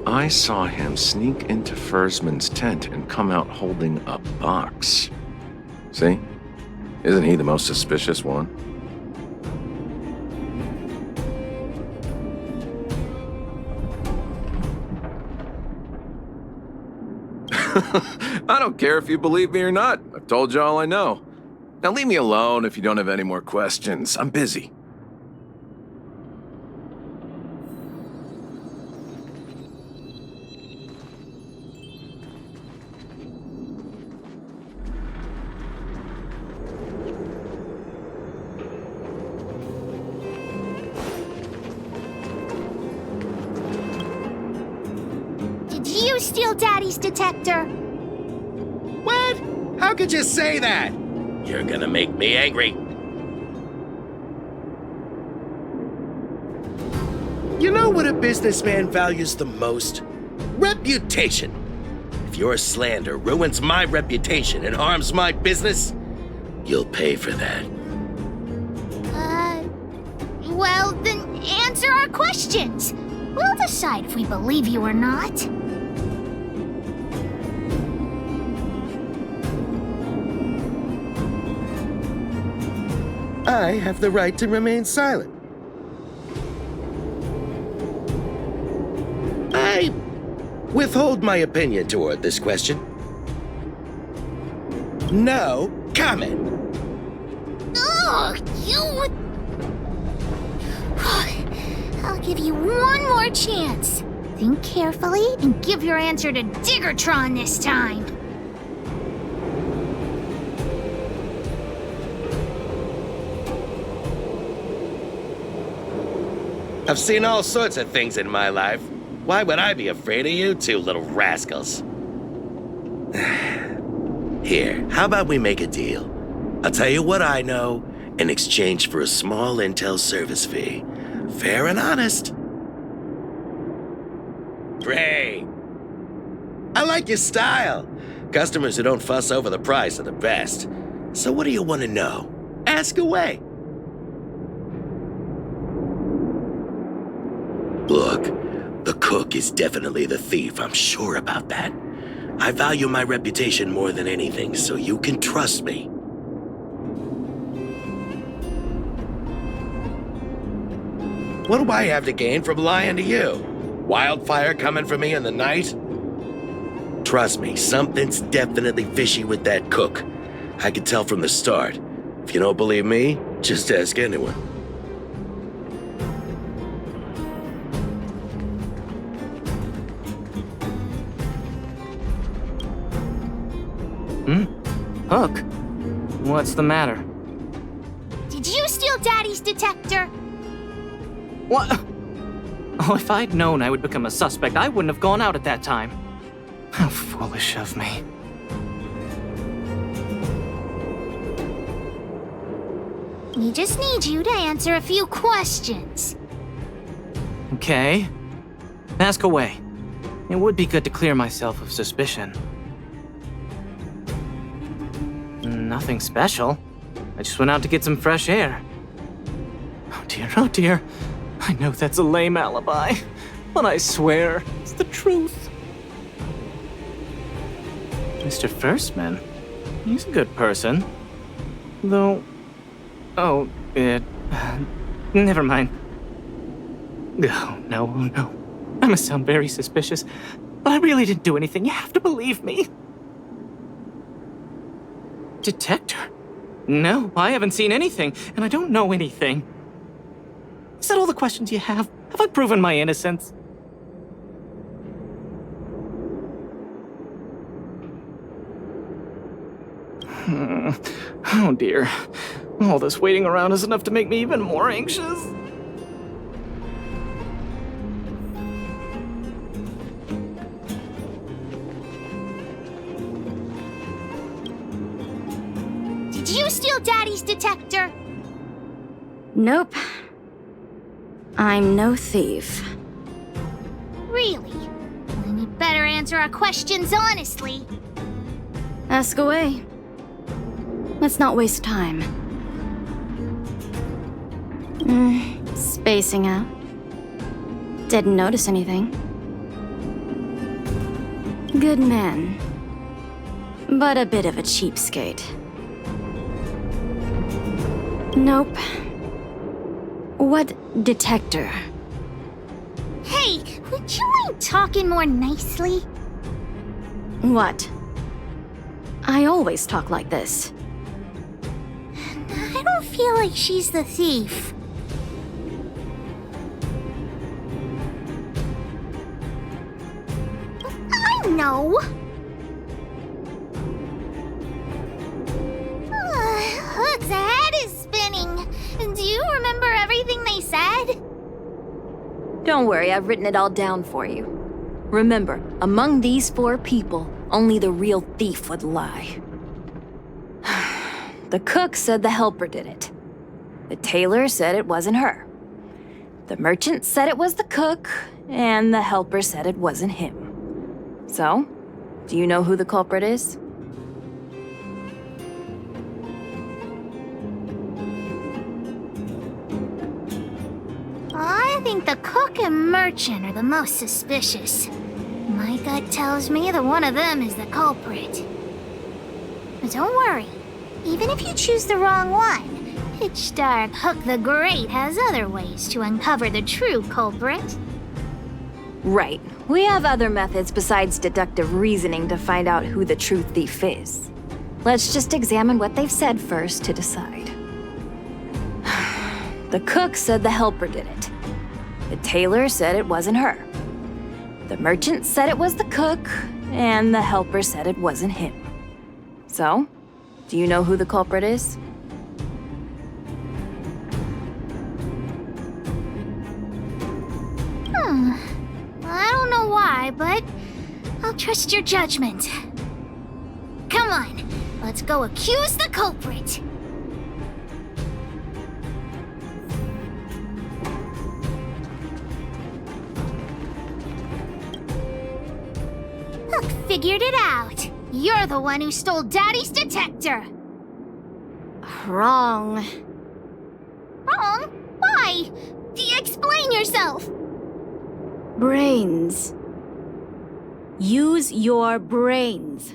I saw him sneak into Fursman's tent and come out holding a box. See? Isn't he the most suspicious one? I don't care if you believe me or not. I've told you all I know. Now leave me alone if you don't have any more questions. I'm busy. Did you steal Daddy's detector? What? How could you say that? You're gonna make me angry. You know what a businessman values the most? Reputation. If your slander ruins my reputation and harms my business, you'll pay for that. Well, then answer our questions. We'll decide if we believe you or not. I have the right to remain silent. I withhold my opinion toward this question. No comment. Ugh, you... I'll give you one more chance. Think carefully and give your answer to Diggertron this time. I've seen all sorts of things in my life. Why would I be afraid of you two little rascals? Here, how about we make a deal? I'll tell you what I know in exchange for a small intel service fee. Fair and honest. Great. I like your style. Customers who don't fuss over the price are the best. So what do you want to know? Ask away. Look, the cook is definitely the thief, I'm sure about that. I value my reputation more than anything, so you can trust me. What do I have to gain from lying to you? Wildfire coming for me in the night? Trust me, something's definitely fishy with that cook. I could tell from the start. If you don't believe me, just ask anyone. Hook? What's the matter? Did you steal Daddy's detector? What? Oh, if I'd known I would become a suspect, I wouldn't have gone out at that time. How foolish of me. We just need you to answer a few questions. Okay. Ask away. It would be good to clear myself of suspicion. Nothing special. I just went out to get some fresh air. Oh dear. I know that's a lame alibi, but I swear it's the truth. Mr. Firstman, he's a good person. Though... Oh, never mind. Oh, no. I must sound very suspicious, but I really didn't do anything. You have to believe me. Detector? No, I haven't seen anything, and I don't know anything. Is that all the questions you have? Have I proven my innocence? Oh dear. All this waiting around is enough to make me even more anxious. Did you steal Daddy's detector? Nope. I'm no thief. Really? Then you better answer our questions honestly. Ask away. Let's not waste time. Spacing out. Didn't notice anything. Good man. But a bit of a cheapskate. Nope. What detector? Hey, would you mind talking more nicely? What? I always talk like this. I don't feel like she's the thief. I know. Hook's head is spinning. Do you remember everything they said? Don't worry, I've written it all down for you. Remember, among these 4 people, only the real thief would lie. The cook said the helper did it. The tailor said it wasn't her. The merchant said it was the cook, and the helper said it wasn't him. So, do you know who the culprit is? I think the cook and merchant are the most suspicious. My gut tells me that one of them is the culprit. But don't worry. Even if you choose the wrong one, Pitch Dark Hook the Great has other ways to uncover the true culprit. Right. We have other methods besides deductive reasoning to find out who the true thief is. Let's just examine what they've said first to decide. The cook said the helper did it. The tailor said it wasn't her. The merchant said it was the cook, and the helper said it wasn't him. So, do you know who the culprit is? I don't try, but I'll trust your judgment. Come on, let's go accuse the culprit. Hook figured it out. You're the one who stole Daddy's detector. Wrong. Wrong? Why? Explain yourself. Brains. Use your brains.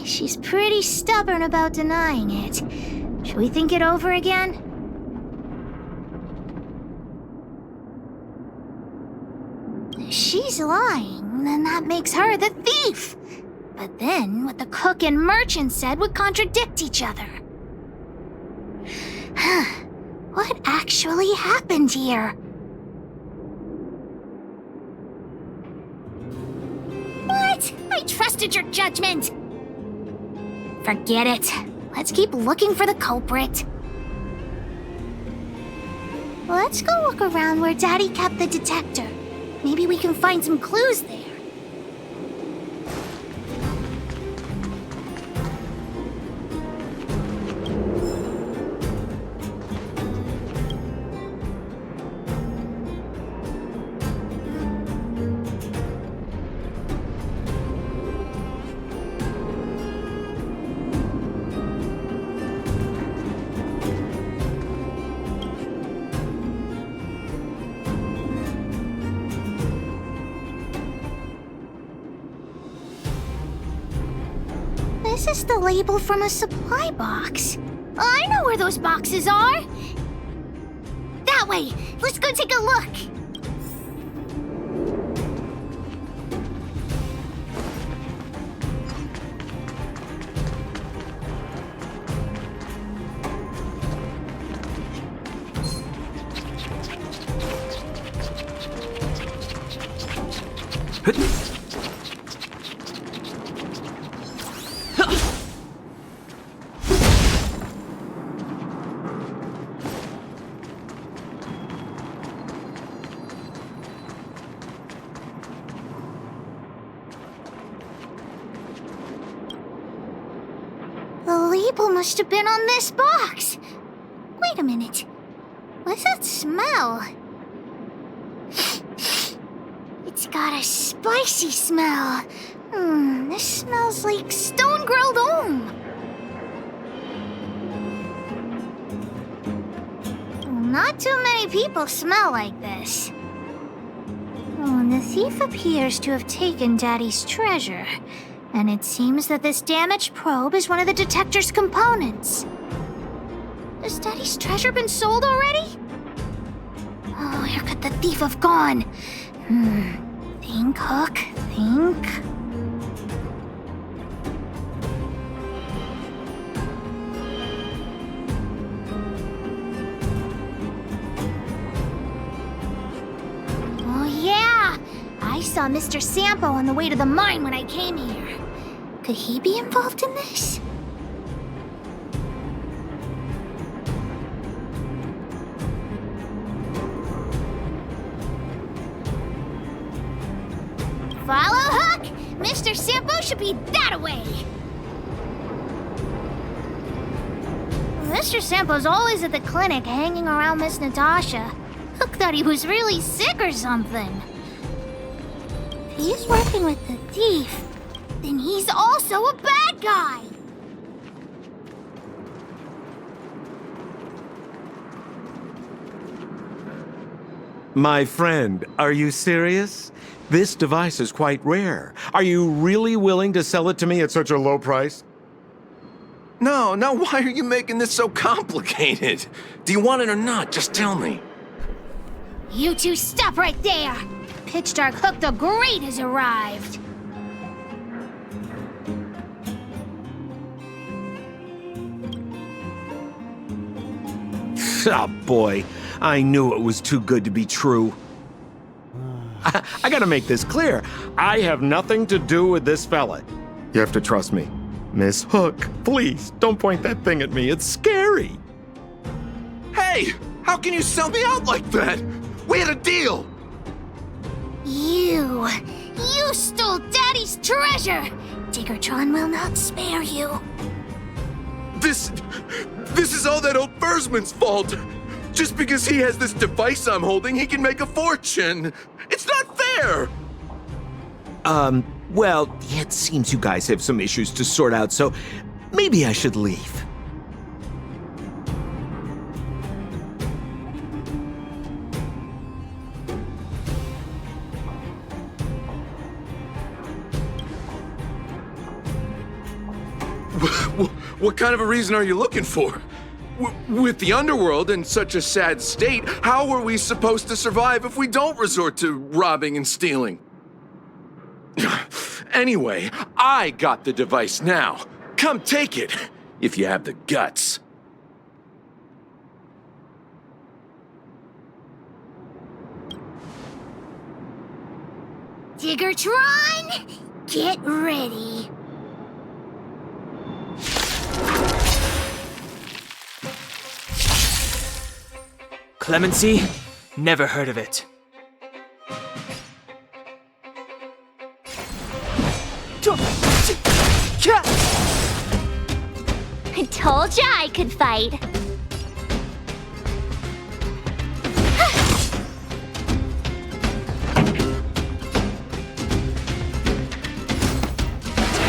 She's pretty stubborn about denying it. Should we think it over again? If she's lying, then that makes her the thief. But then what the cook and merchant said would contradict each other. What actually happened here? What? I trusted your judgment. Forget it. Let's keep looking for the culprit. Let's go look around where Daddy kept the detector. Maybe we can find some clues there. This is the label from a supply box. I know where those boxes are. That way. Let's go take a look. The label must have been on this box. Wait a minute. What's that smell? It's got a spicy smell. This smells like stone-grilled Om. Not too many people smell like this. The thief appears to have taken Daddy's treasure. And it seems that this damaged probe is one of the detector's components. Has Daddy's treasure been sold already? Oh, where could the thief have gone? Think, Hook, think. Oh yeah! I saw Mr. Sampo on the way to the mine when I came here. Could he be involved in this? Follow Hook! Mr. Sampo should be that way! Mr. Sampo's always at the clinic hanging around Miss Natasha. Hook thought he was really sick or something. If he's working with the thief, then he's also a bad guy! My friend, are you serious? This device is quite rare. Are you really willing to sell it to me at such a low price? No, why are you making this so complicated? Do you want it or not? Just tell me. You two stop right there! Pitch Dark Hook the Great has arrived! Oh boy, I knew it was too good to be true. I gotta make this clear. I have nothing to do with this fella. You have to trust me. Miss Hook, please, don't point that thing at me. It's scary. Hey! How can you sell me out like that? We had a deal! You stole Daddy's treasure! Diggertron will not spare you. This is all that old Fursman's fault. Just because he has this device I'm holding, he can make a fortune. It's not fair! Well, it seems you guys have some issues to sort out, so maybe I should leave. What kind of a reason are you looking for? With the underworld in such a sad state, how are we supposed to survive if we don't resort to robbing and stealing? Anyway, I got the device now. Come take it, if you have the guts. Diggertron, get ready. Clemency? Never heard of it. I told ya I could fight.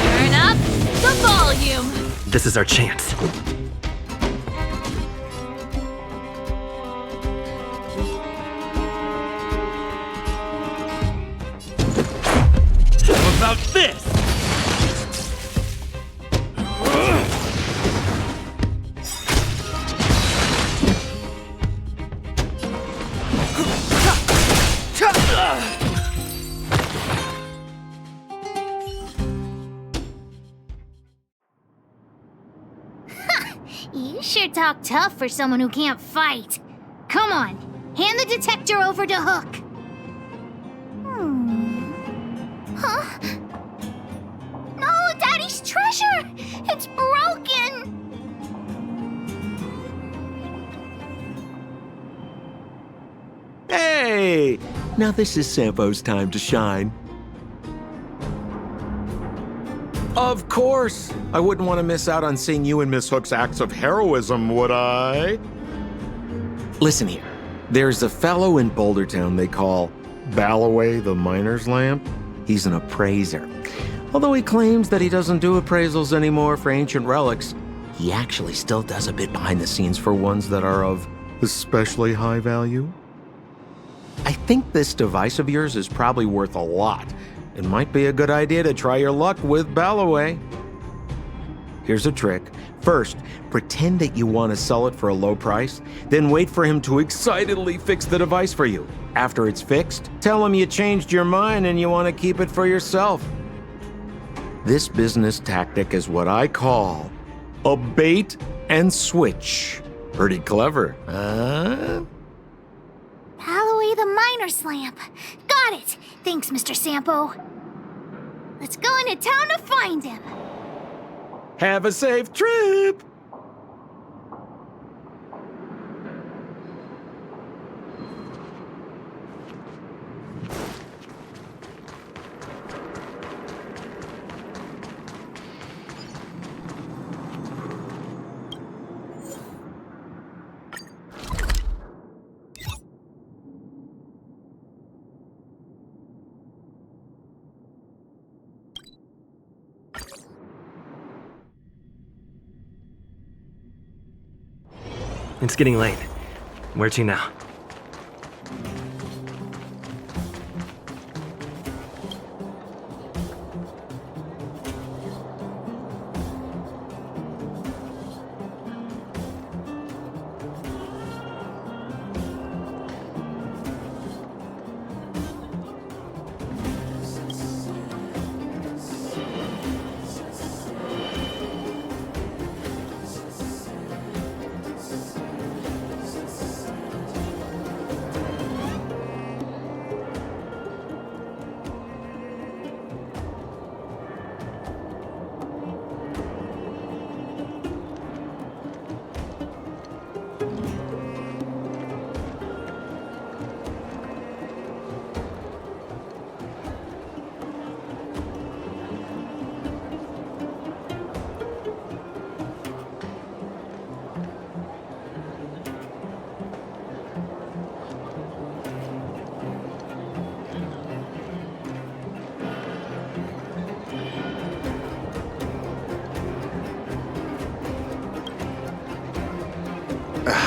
Turn up the volume. This is our chance. How about this? You sure talk tough for someone who can't fight. Come on, hand the detector over to Hook. Huh? No, Daddy's treasure! It's broken! Hey! Now this is Sampo's time to shine. Of course! I wouldn't want to miss out on seeing you and Miss Hook's acts of heroism, would I? Listen here. There's a fellow in Boulder Town they call Balloway the Miner's Lamp. He's an appraiser. Although he claims that he doesn't do appraisals anymore for ancient relics, he actually still does a bit behind the scenes for ones that are of especially high value. I think this device of yours is probably worth a lot. It might be a good idea to try your luck with Balloway. Here's a trick. First, pretend that you want to sell it for a low price, then wait for him to excitedly fix the device for you. After it's fixed, tell him you changed your mind and you want to keep it for yourself. This business tactic is what I call a bait and switch. Pretty clever, huh? Balloway the Miner's Lamp. Got it. Thanks, Mr. Sampo. Let's go into town to find him. Have a safe trip! It's getting late. Where to now?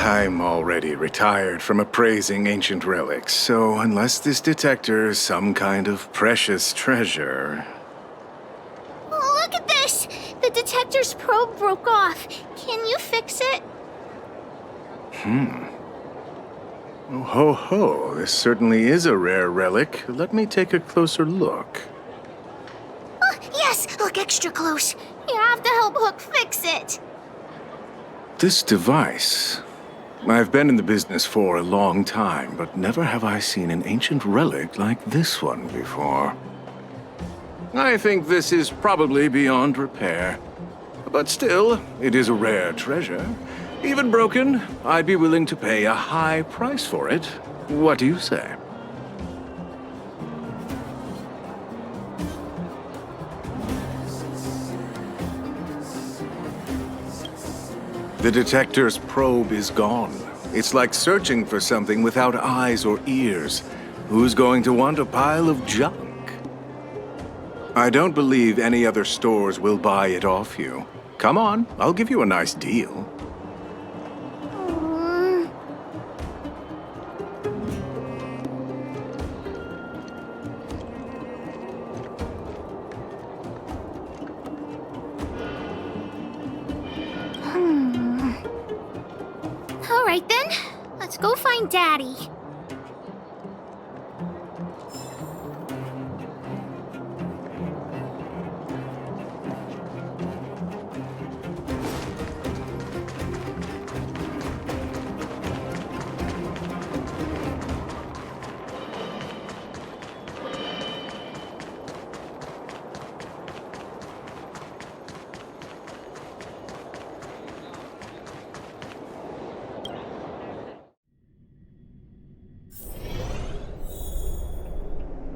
I'm already retired from appraising ancient relics, so unless this detector is some kind of precious treasure... Look at this! The detector's probe broke off. Can you fix it? Oh, ho ho, this certainly is a rare relic. Let me take a closer look. Yes, look extra close. You have to help Hook fix it. This device... I've been in the business for a long time, but never have I seen an ancient relic like this one before. I think this is probably beyond repair. But still, it is a rare treasure. Even broken, I'd be willing to pay a high price for it. What do you say? The detector's probe is gone. It's like searching for something without eyes or ears. Who's going to want a pile of junk? I don't believe any other stores will buy it off you. Come on, I'll give you a nice deal. All right then, let's go find Daddy.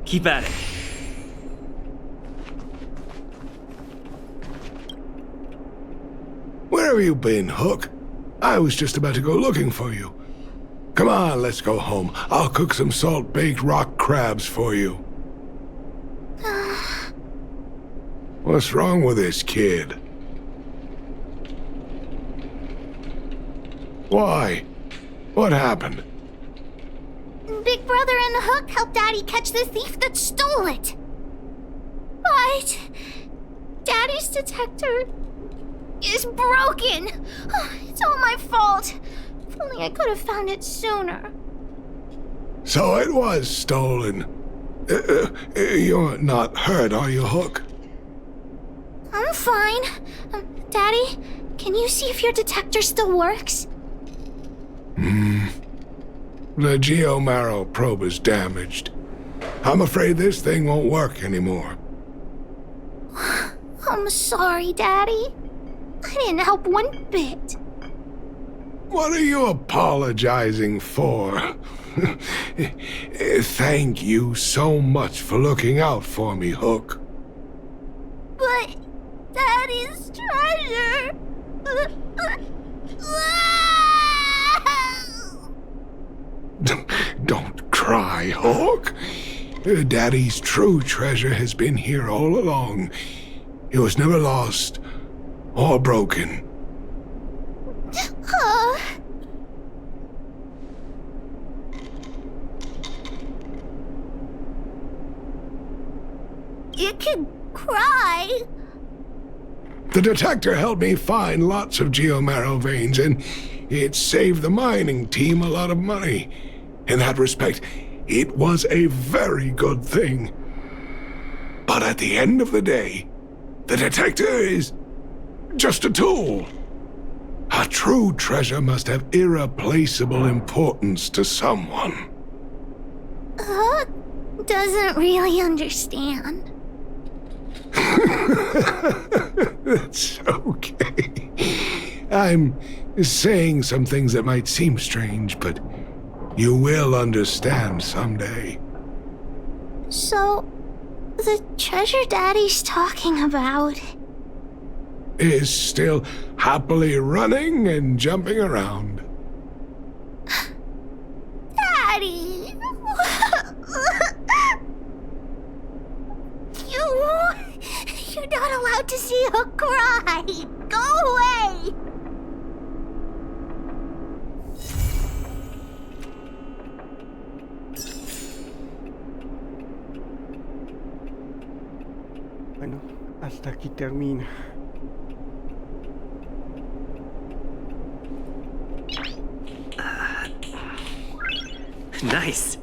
Keep at it. Where have you been, Hook? I was just about to go looking for you. Come on, let's go home. I'll cook some salt-baked rock crabs for you. What's wrong with this kid? Why? What happened? Big Brother and Hook helped Daddy catch the thief that stole it. But Daddy's detector is broken. It's all my fault. If only I could have found it sooner. So it was stolen. You're not hurt, are you, Hook? I'm fine. Daddy, can you see if your detector still works? The Geo-Marrow probe is damaged. I'm afraid this thing won't work anymore. I'm sorry, Daddy. I didn't help one bit. What are you apologizing for? Thank you so much for looking out for me, Hook. But Daddy's treasure... Don't cry, Hook. Daddy's true treasure has been here all along. It was never lost or broken. You can cry. The detector helped me find lots of Geo-Marrow veins, and it saved the mining team a lot of money. In that respect, it was a very good thing. But at the end of the day, the detector is just a tool. A true treasure must have irreplaceable importance to someone. Hook doesn't really understand. That's okay. I'm saying some things that might seem strange, but you will understand someday. So, the treasure Daddy's talking about is still happily running and jumping around. Daddy! You're not allowed to see Hook cry! Go away! Bueno, hasta aquí termina. Nice.